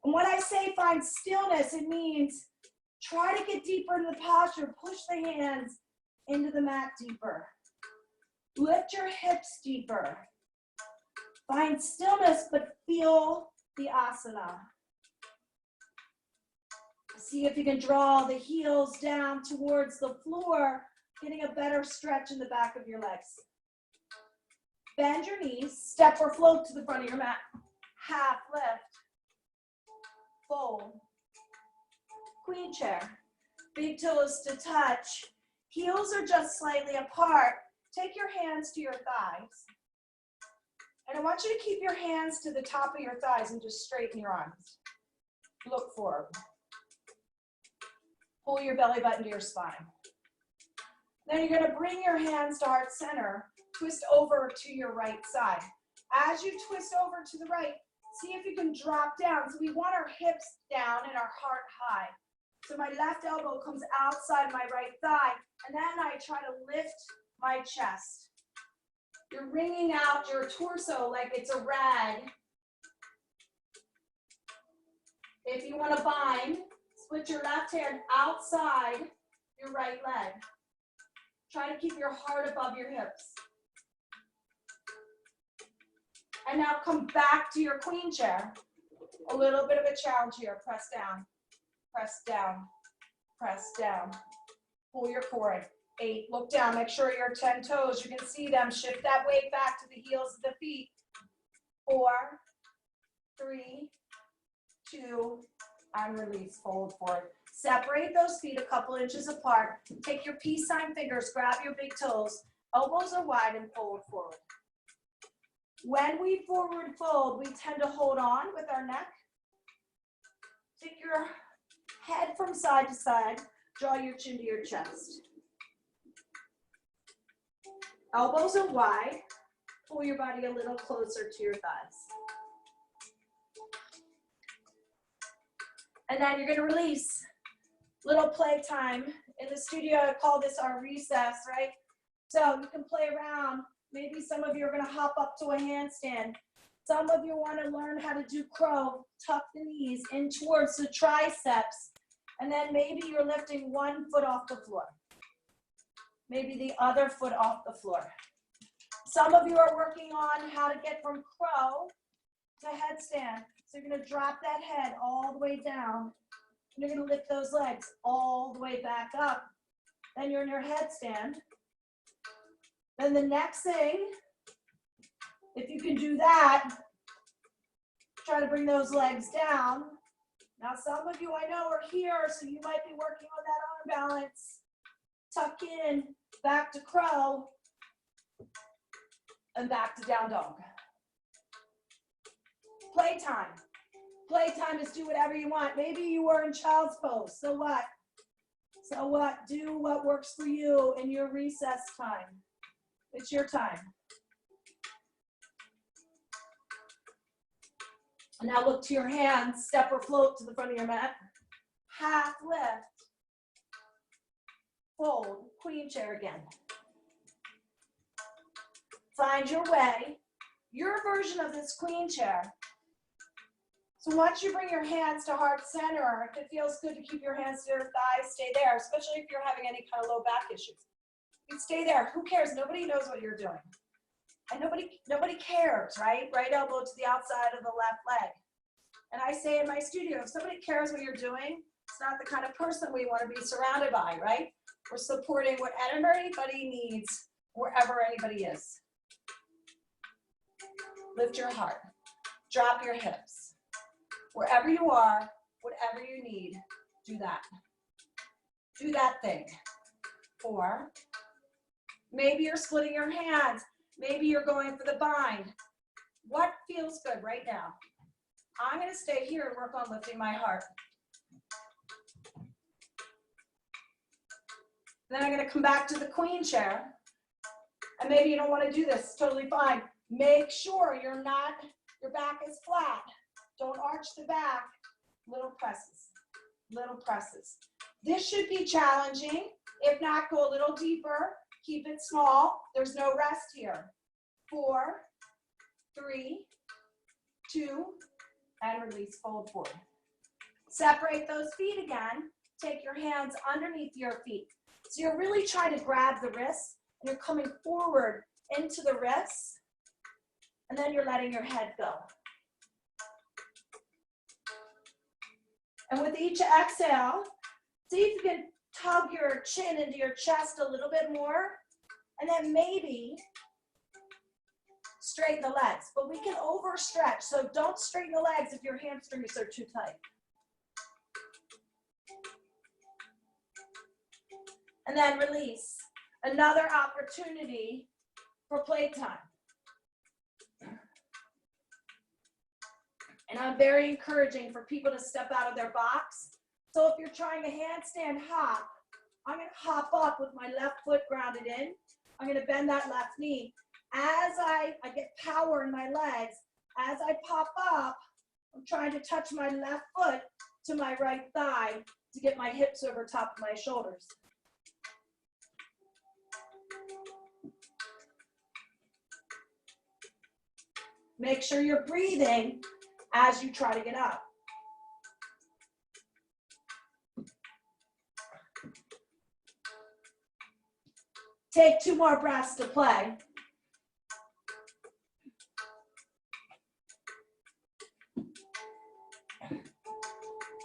And when I say find stillness, it means try to get deeper into the posture. Push the hands into the mat deeper. Lift your hips deeper. Find stillness, but feel the asana. See if you can draw the heels down towards the floor, getting a better stretch in the back of your legs. Bend your knees, step or float to the front of your mat. Half lift, fold, queen chair. Big toes to touch. Heels are just slightly apart. Take your hands to your thighs. And I want you to keep your hands to the top of your thighs and just straighten your arms. Look forward. Pull your belly button to your spine. Then you're going to bring your hands to heart center. Twist over to your right side. As you twist over to the right, see if you can drop down. So we want our hips down and our heart high. So my left elbow comes outside my right thigh, and then I try to lift my chest. You're wringing out your torso like it's a rag. If you want to bind, split your left hand outside your right leg. Try to keep your heart above your hips. And now come back to your queen chair. A little bit of a challenge here. Press down, press down, press down. Pull your cord. 8, look down, make sure your 10 toes, you can see them. Shift that weight back to the heels of the feet. 4, 3, 2, and release, fold forward. Separate those feet a couple inches apart. Take your peace sign fingers, grab your big toes, elbows are wide and fold forward. When we forward fold, we tend to hold on with our neck. Take your head from side to side, draw your chin to your chest. Elbows are wide, pull your body a little closer to your thighs. And then you're gonna release. Little playtime. In the studio, I call this our recess, right? So you can play around. Maybe some of you are gonna hop up to a handstand. Some of you wanna learn how to do crow. Tuck the knees in towards the triceps. And then maybe you're lifting one foot off the floor. Maybe the other foot off the floor. Some of you are working on how to get from crow to headstand. So you're gonna drop that head all the way down. You're gonna lift those legs all the way back up. Then you're in your headstand. Then the next thing, if you can do that, try to bring those legs down. Now some of you I know are here, so you might be working on that arm balance. Tuck in, back to crow, and back to down dog. Playtime. Playtime is do whatever you want. Maybe you were in child's pose. So what? So what? Do what works for you in your recess time. It's your time. Now look to your hands. Step or float to the front of your mat. Half lift. Fold. Queen chair again. Find your way. Your version of this queen chair. So once you bring your hands to heart center, if it feels good to keep your hands to your thighs, stay there, especially if you're having any kind of low back issues. You stay there. Who cares? Nobody knows what you're doing. And nobody cares, right? Right elbow to the outside of the left leg. And I say in my studio, if somebody cares what you're doing, it's not the kind of person we want to be surrounded by, right? We're supporting whatever anybody needs, wherever anybody is. Lift your heart. Drop your hips. Wherever you are, whatever you need, do that. Do that thing. 4. Maybe you're splitting your hands. Maybe you're going for the bind. What feels good right now? I'm going to stay here and work on lifting my heart. Then I'm going to come back to the queen chair. And maybe you don't want to do this, totally fine. Make sure your back is flat. Don't arch the back. Little presses, little presses. This should be challenging. If not, go a little deeper. Keep it small. There's no rest here. 4, 3, 2, and release, fold forward. Separate those feet again. Take your hands underneath your feet. So you're really trying to grab the wrists, and you're coming forward into the wrists, and then you're letting your head go. And with each exhale, see if you can tug your chin into your chest a little bit more, and then maybe straighten the legs. But we can overstretch, so don't straighten the legs if your hamstrings are too tight. And then release. Another opportunity for playtime. And I'm very encouraging for people to step out of their box. So if you're trying a handstand hop, I'm going to hop up with my left foot grounded in. I'm going to bend that left knee. As I get power in my legs, as I pop up, I'm trying to touch my left foot to my right thigh to get my hips over top of my shoulders. Make sure you're breathing as you try to get up. Take 2 more breaths to play.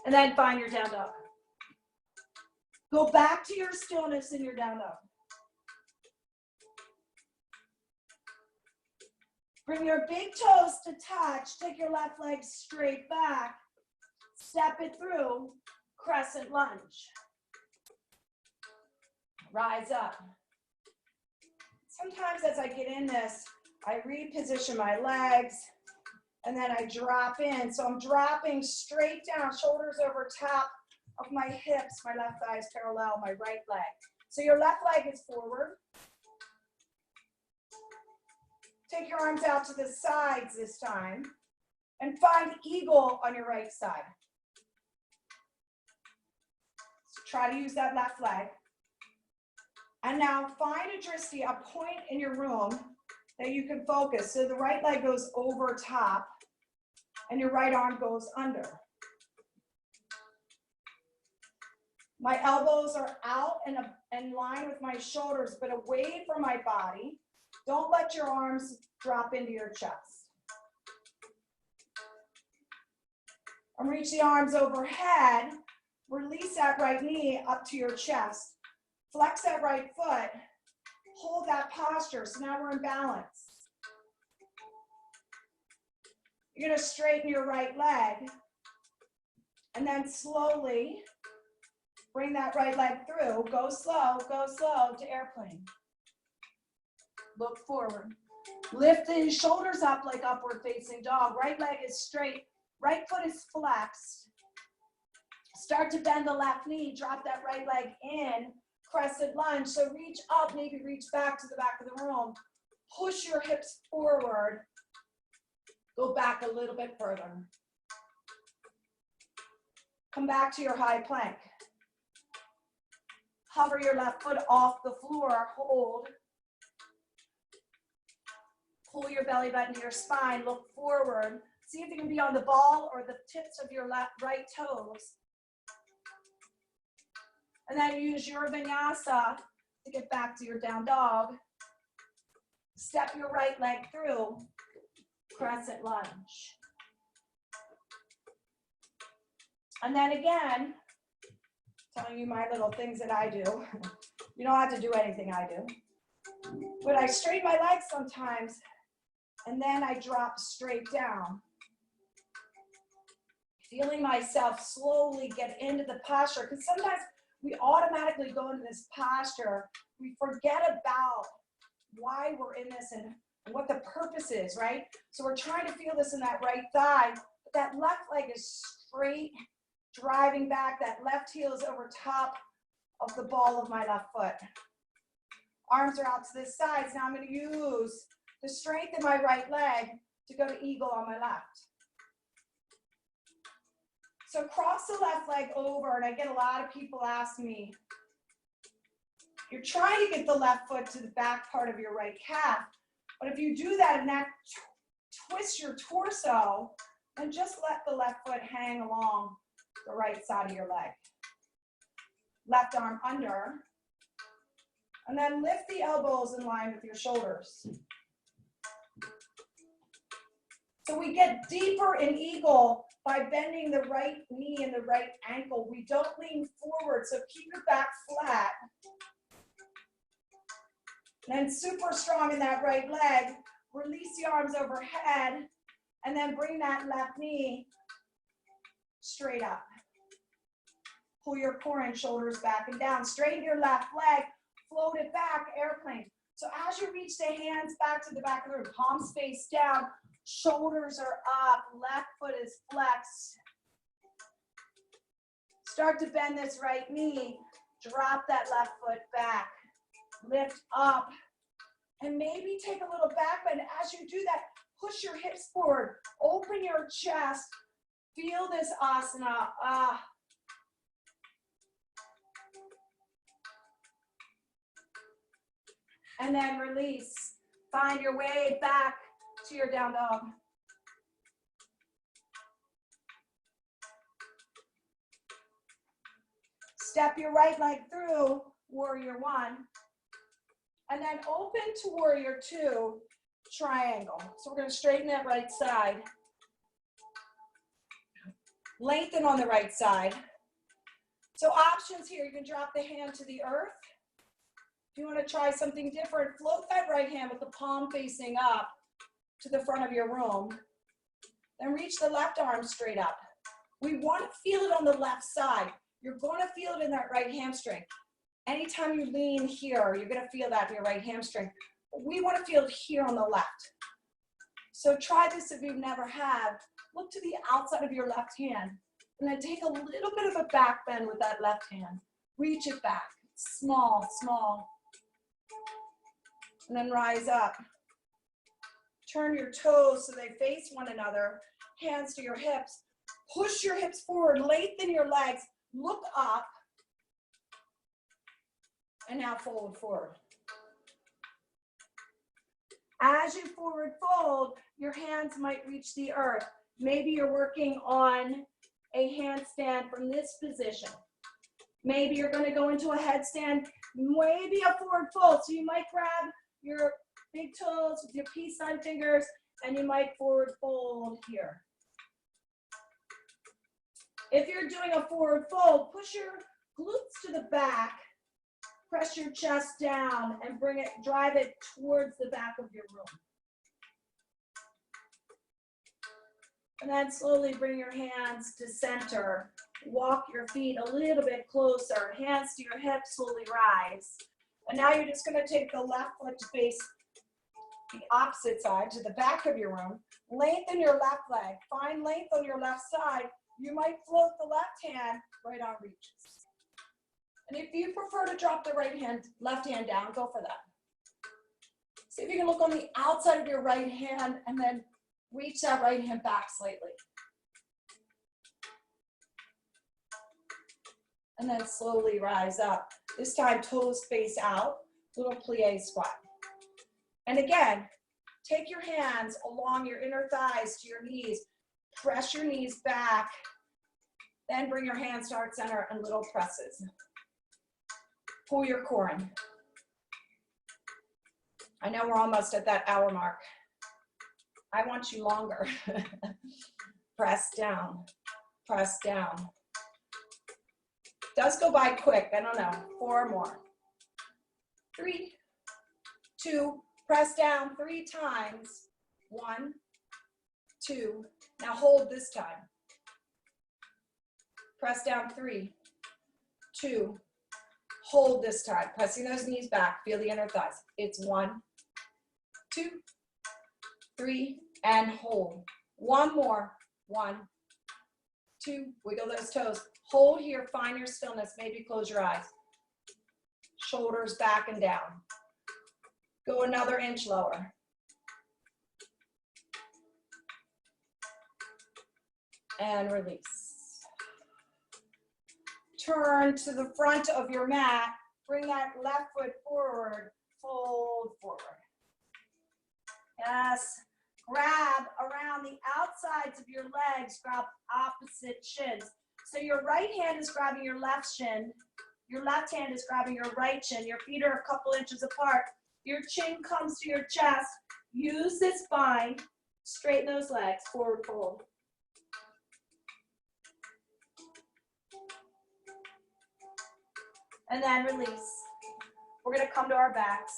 And then find your down dog. Go back to your stillness in your down dog. Bring your big toes to touch. Take your left leg straight back. Step it through, crescent lunge. Rise up. Sometimes as I get in this, I reposition my legs and then I drop in. So I'm dropping straight down, shoulders over top of my hips. My left thigh is parallel, my right leg. So your left leg is forward. Take your arms out to the sides this time and find eagle on your right side. So try to use that left leg. And now find a drishti, a point in your room that you can focus. So the right leg goes over top and your right arm goes under. My elbows are out and in line with my shoulders, but away from my body. Don't let your arms drop into your chest. And reach the arms overhead. Release that right knee up to your chest. Flex that right foot. Hold that posture. So now we're in balance. You're going to straighten your right leg. And then slowly bring that right leg through. Go slow to airplane. Look forward. Lift the shoulders up like upward facing dog. Right leg is straight. Right foot is flexed. Start to bend the left knee. Drop that right leg in. Crescent lunge. So reach up, maybe reach back to the back of the room. Push your hips forward. Go back a little bit further. Come back to your high plank. Hover your left foot off the floor. Hold. Pull your belly button to your spine. Look forward. See if you can be on the ball or the tips of your right toes. And then use your vinyasa to get back to your down dog. Step your right leg through. Crescent lunge. And then again, telling you my little things that I do. You don't have to do anything I do. But I straighten my legs sometimes, and then I drop straight down. Feeling myself slowly get into the posture, because sometimes we automatically go into this posture. We forget about why we're in this and what the purpose is, right? So we're trying to feel this in that right thigh, but that left leg is straight, driving back. That left heel is over top of the ball of my left foot. Arms are out to the sides. Now I'm going to use the strength in my right leg to go to eagle on my left. So cross the left leg over, and I get a lot of people ask me, you're trying to get the left foot to the back part of your right calf, but if you do that and that twists your torso, then just let the left foot hang along the right side of your leg. Left arm under, and then lift the elbows in line with your shoulders. So we get deeper in eagle by bending the right knee and the right ankle. We don't lean forward, so keep your back flat. And then super strong in that right leg. Release the arms overhead, and then bring that left knee straight up. Pull your core and shoulders back and down. Straighten your left leg, float it back, airplane. So as you reach the hands back to the back of the room, palms face down, shoulders are up, left foot is flexed. Start to bend this right knee, drop that left foot back, lift up, and maybe take a little back bend. As you do that, push your hips forward, open your chest, feel this asana. And then release. Find your way back to your down dog. Step your right leg through warrior one. And then open to warrior two, triangle. So we're going to straighten that right side. Lengthen on the right side. So options here, you can drop the hand to the earth. If you want to try something different, float that right hand with the palm facing up to the front of your room. Then reach the left arm straight up. We want to feel it on the left side. You're going to feel it in that right hamstring. Anytime you lean here, you're going to feel that in your right hamstring. We want to feel it here on the left. So try this if you've never have. Look to the outside of your left hand. And then take a little bit of a back bend with that left hand. Reach it back. Small, small. And then rise up. Turn your toes so they face one another. Hands to your hips. Push your hips forward. Lengthen your legs. Look up. And now fold forward. As you forward fold, your hands might reach the earth. Maybe you're working on a handstand from this position. Maybe you're going to go into a headstand, maybe a forward fold. So you might grab your big toes with your peace sign fingers, and you might forward fold here. If you're doing a forward fold, push your glutes to the back, press your chest down, and bring it, drive it towards the back of your room. And then slowly bring your hands to center. Walk your feet a little bit closer. Hands to your hips, slowly rise. And now you're just going to take the left foot to face the opposite side, to the back of your room. Lengthen your left leg. Find length on your left side. You might float the left hand, right arm reaches. And if you prefer to drop the left hand down, go for that. See if you can look on the outside of your right hand and then reach that right hand back slightly. And then slowly rise up. This time toes face out, little plie squat. And again, take your hands along your inner thighs to your knees. Press your knees back. Then bring your hands to heart center and little presses. Pull your core in. I know we're almost at that hour mark. I want you longer. Press down, press down. Does go by quick, I don't know. 4 more. 3, 2, press down 3 times. 1, 2, now hold this time. Press down 3, 2, hold this time. Pressing those knees back, feel the inner thighs. It's 1, 2, 3, and hold. 1 more. 1, 2, wiggle those toes. Hold here, find your stillness. Maybe close your eyes. Shoulders back and down. Go another inch lower. And release. Turn to the front of your mat. Bring that left foot forward. Fold forward. Yes. Grab around the outsides of your legs. Grab opposite shins. So your right hand is grabbing your left shin. Your left hand is grabbing your right shin. Your feet are a couple inches apart. Your chin comes to your chest. Use this bind. Straighten those legs. Forward fold. And then release. We're going to come to our backs.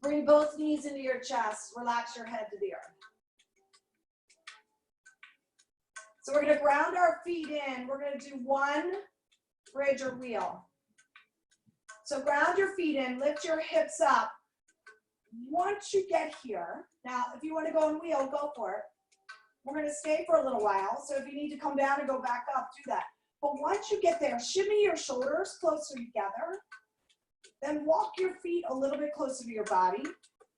Bring both knees into your chest. Relax your head to the earth. So we're going to ground our feet in. We're going to do one bridge or wheel. So ground your feet in. Lift your hips up. Once you get here, now if you want to go and wheel, go for it. We're going to stay for a little while. So if you need to come down and go back up, do that. But once you get there, shimmy your shoulders closer together. Then walk your feet a little bit closer to your body.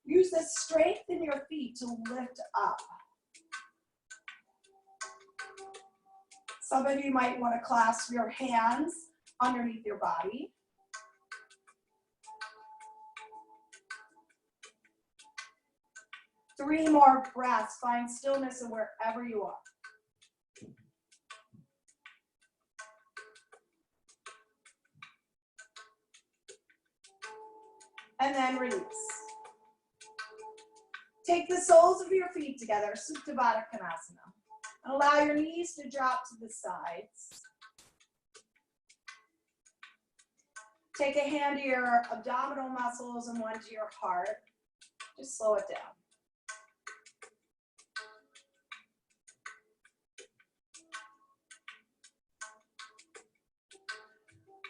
Use the strength in your feet to lift up. Some of you might want to clasp your hands underneath your body. Three more breaths. Find stillness in wherever you are. And then release. Take the soles of your feet together, Supta Baddha Konasana. And allow your knees to drop to the sides. Take a hand to your abdominal muscles and one to your heart. Just slow it down.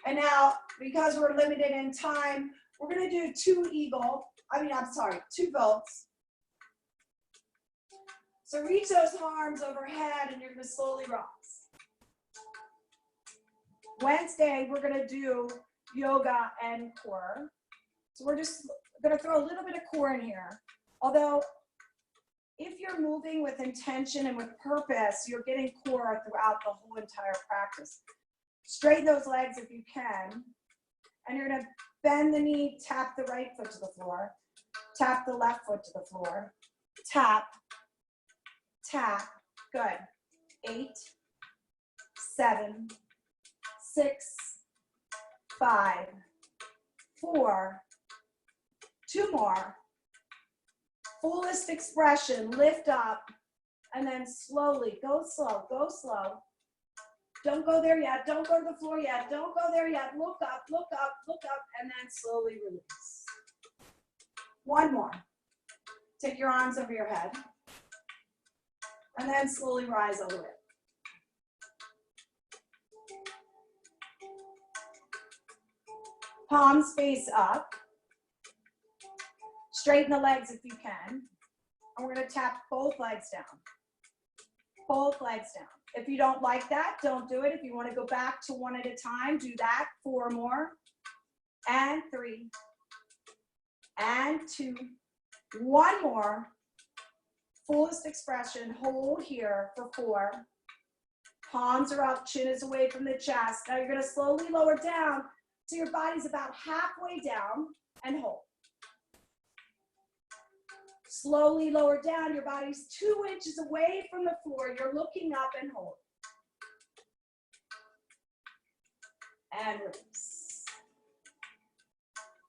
And now, because we're limited in time, we're going to do two boats. So reach those arms overhead and you're going to slowly rise. Wednesday, we're going to do yoga and core. So we're just going to throw a little bit of core in here. Although, if you're moving with intention and with purpose, you're getting core throughout the whole entire practice. Straighten those legs if you can. And you're going to bend the knee, tap the right foot to the floor, tap the left foot to the floor, tap, tap. Good. 8, 7, 6, 5, 4, 2 more. Fullest expression, lift up, and then slowly, go slow, go slow. Don't go there yet, don't go to the floor yet, don't go there yet. Look up, look up, look up, and then slowly release. One more. Take your arms over your head, and then slowly rise over it. Palms face up. Straighten the legs if you can. And we're going to tap both legs down. Both legs down. If you don't like that, don't do it. If you want to go back to one at a time, do that. 4 more. And 3. And 2. 1 more. Fullest expression. Hold here for 4. Palms are up. Chin is away from the chest. Now you're going to slowly lower down so your body's about halfway down and hold. Slowly lower down. Your body's 2 inches away from the floor. You're looking up and hold. And release.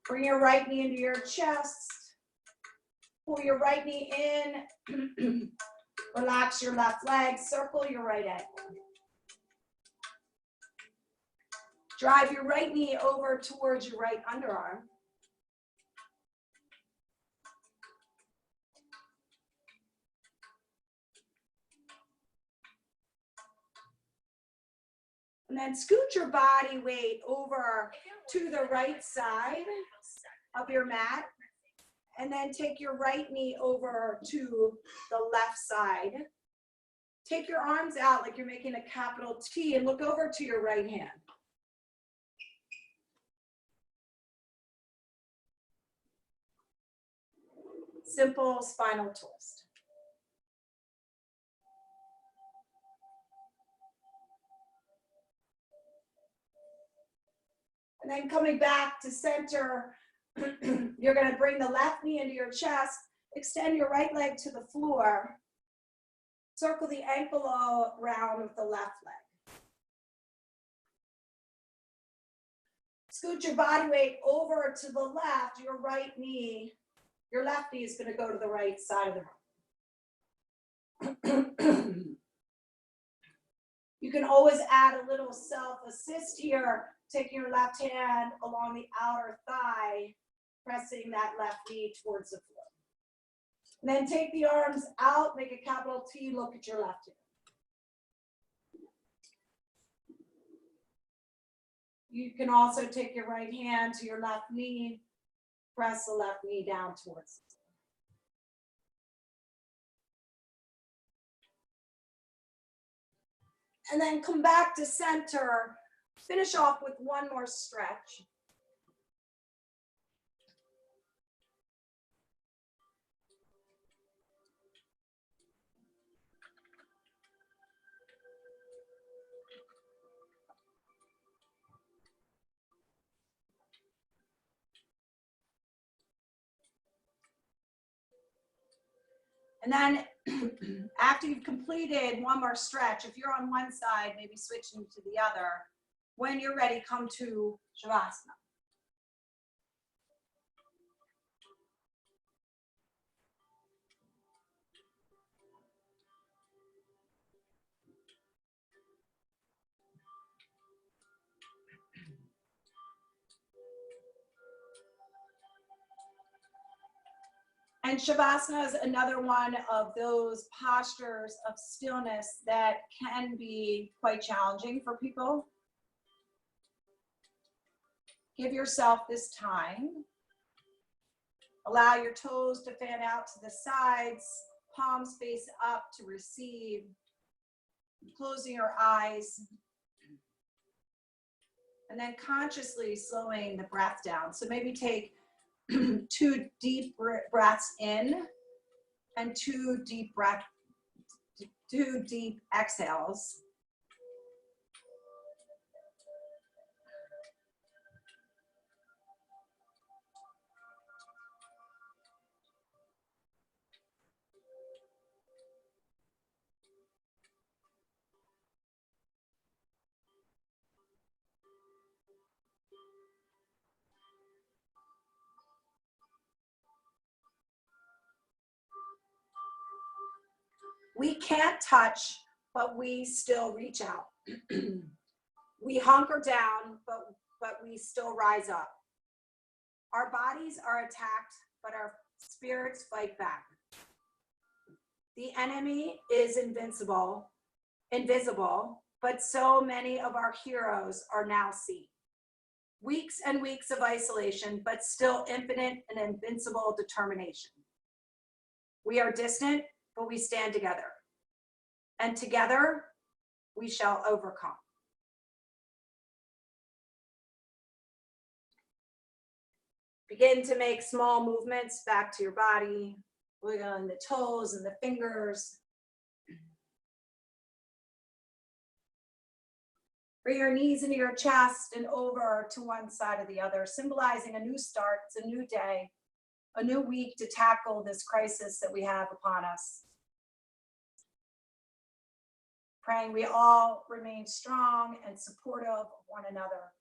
Bring your right knee into your chest. Pull your right knee in. Relax your left leg. Circle your right ankle. Drive your right knee over towards your right underarm. And then scoot your body weight over to the right side of your mat. And then take your right knee over to the left side. Take your arms out like you're making a capital T and look over to your right hand. Simple spinal twist. And then coming back to center, you're going to bring the left knee into your chest, extend your right leg to the floor, circle the ankle around with the left leg. Scoot your body weight over to the left, your right knee, your left knee is going to go to the right side of the room. You can always add a little self-assist here, taking your left hand along the outer thigh, pressing that left knee towards the floor. And then take the arms out, make a capital T, look at your left hand. You can also take your right hand to your left knee, press the left knee down towards it. And then come back to center, finish off with one more stretch. And then after you've completed one more stretch, if you're on one side, maybe switching to the other. When you're ready, come to Shavasana. And Shavasana is another one of those postures of stillness that can be quite challenging for people. Give yourself this time. Allow your toes to fan out to the sides, palms face up to receive, closing your eyes, and then consciously slowing the breath down. So maybe take 2 deep breaths in and 2 deep exhales. We can't touch, but we still reach out. We hunker down, but we still rise up. Our bodies are attacked, but our spirits fight back. The enemy is invisible, but so many of our heroes are now seen. Weeks and weeks of isolation, but still infinite and invincible determination. We are distant, but we stand together. And together, we shall overcome. Begin to make small movements back to your body, wiggling the toes and the fingers. Bring your knees into your chest and over to one side or the other, symbolizing a new start. It's a new day, a new week to tackle this crisis that we have upon us. Praying we all remain strong and supportive of one another.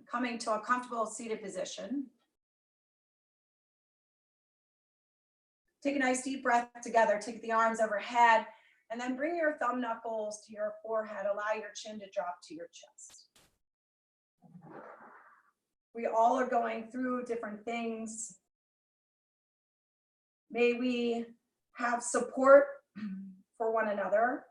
Coming to a comfortable seated position. Take a nice deep breath together. Take the arms overhead and then bring your thumb knuckles to your forehead. Allow your chin to drop to your chest. We all are going through different things. May we have support for one another.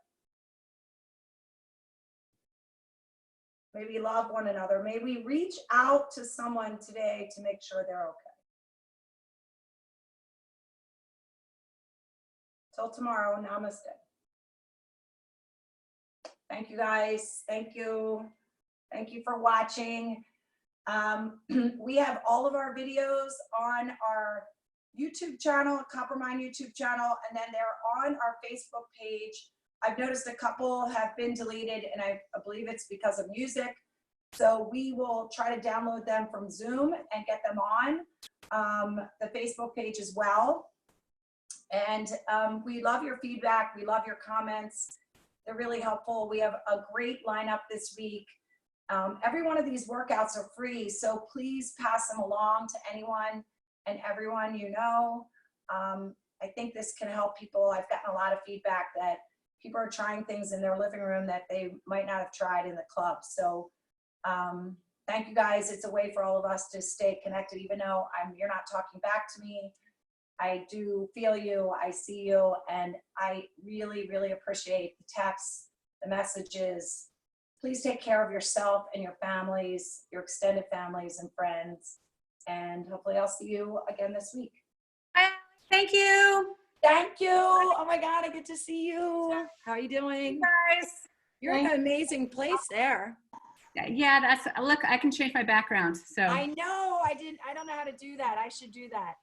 May we love one another. May we reach out to someone today to make sure they're okay. Till tomorrow, namaste. Thank you guys. Thank you. Thank you for watching. We have all of our videos on our YouTube channel, Coppermine YouTube channel, and then they're on our Facebook page. I've noticed a couple have been deleted, and I believe it's because of music. So we will try to download them from Zoom and get them on the Facebook page as well. And we love your feedback. We love your comments. They're really helpful. We have a great lineup this week. Every one of these workouts are free, so please pass them along to anyone and everyone you know. I think this can help people. I've gotten a lot of feedback that people are trying things in their living room that they might not have tried in the club. So thank you guys. It's a way for all of us to stay connected, even though you're not talking back to me. I do feel you, I see you, and I really, really appreciate the texts, the messages. Please take care of yourself and your families, your extended families and friends. And hopefully I'll see you again this week. Thank you. Thank you. Oh my God, I get to see you. How are you doing? Guys. You're in an amazing place there. Yeah, that's, look, I can change my background. So I know, I don't know how to do that. I should do that.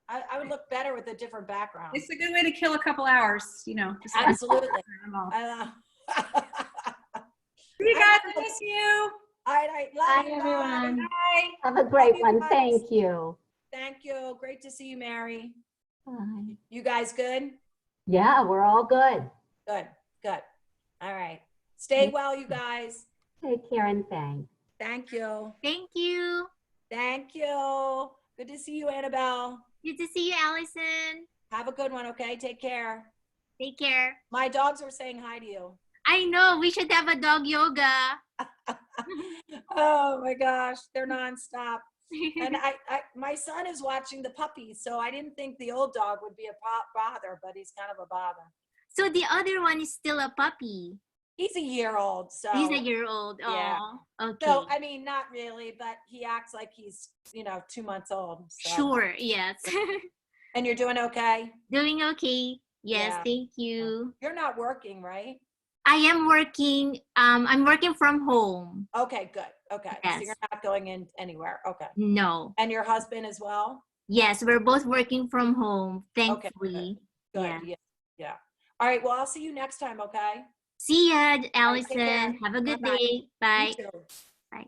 I would look better with a different background. it's a good way to kill a couple hours, you know. Just Absolutely. I See you guys. I miss you. All right. Bye, Love you. everyone. Bye. Have a great you one. guys. Thank you. Thank you. Great to see you, Mary. Bye. You guys good? Yeah, we're all good. Good. Good. All right. Stay well, you guys. Take care and thanks. Thank you. Thank you. Thank you. Good to see you, Annabelle. Good to see you, Allison. Have a good one, okay? Take care. Take care. My dogs are saying hi to you. I know, we should have a dog yoga. Oh my gosh, they're nonstop. And my son is watching the puppies, so I didn't think the old dog would be a bother, but he's kind of a bother. So the other one is still a puppy. He's a year old, so. He's a year old. Yeah. Oh, okay. So, I mean, not really, but he acts like he's, 2 months old. So. Sure, yes. And you're doing okay? Doing okay. Yes, Yeah. thank you. You're not working, right? I am working. I'm working from home. Okay, good. Okay. So Yes. you're not going in anywhere. Okay. No. And your husband as well? Yes, we're both working from home, thankfully. Good. Yeah. Yeah. All right. Well, I'll see you next time, okay? See ya, All right, take care. Allison. Have a good Bye-bye. day. Bye. You too. Bye.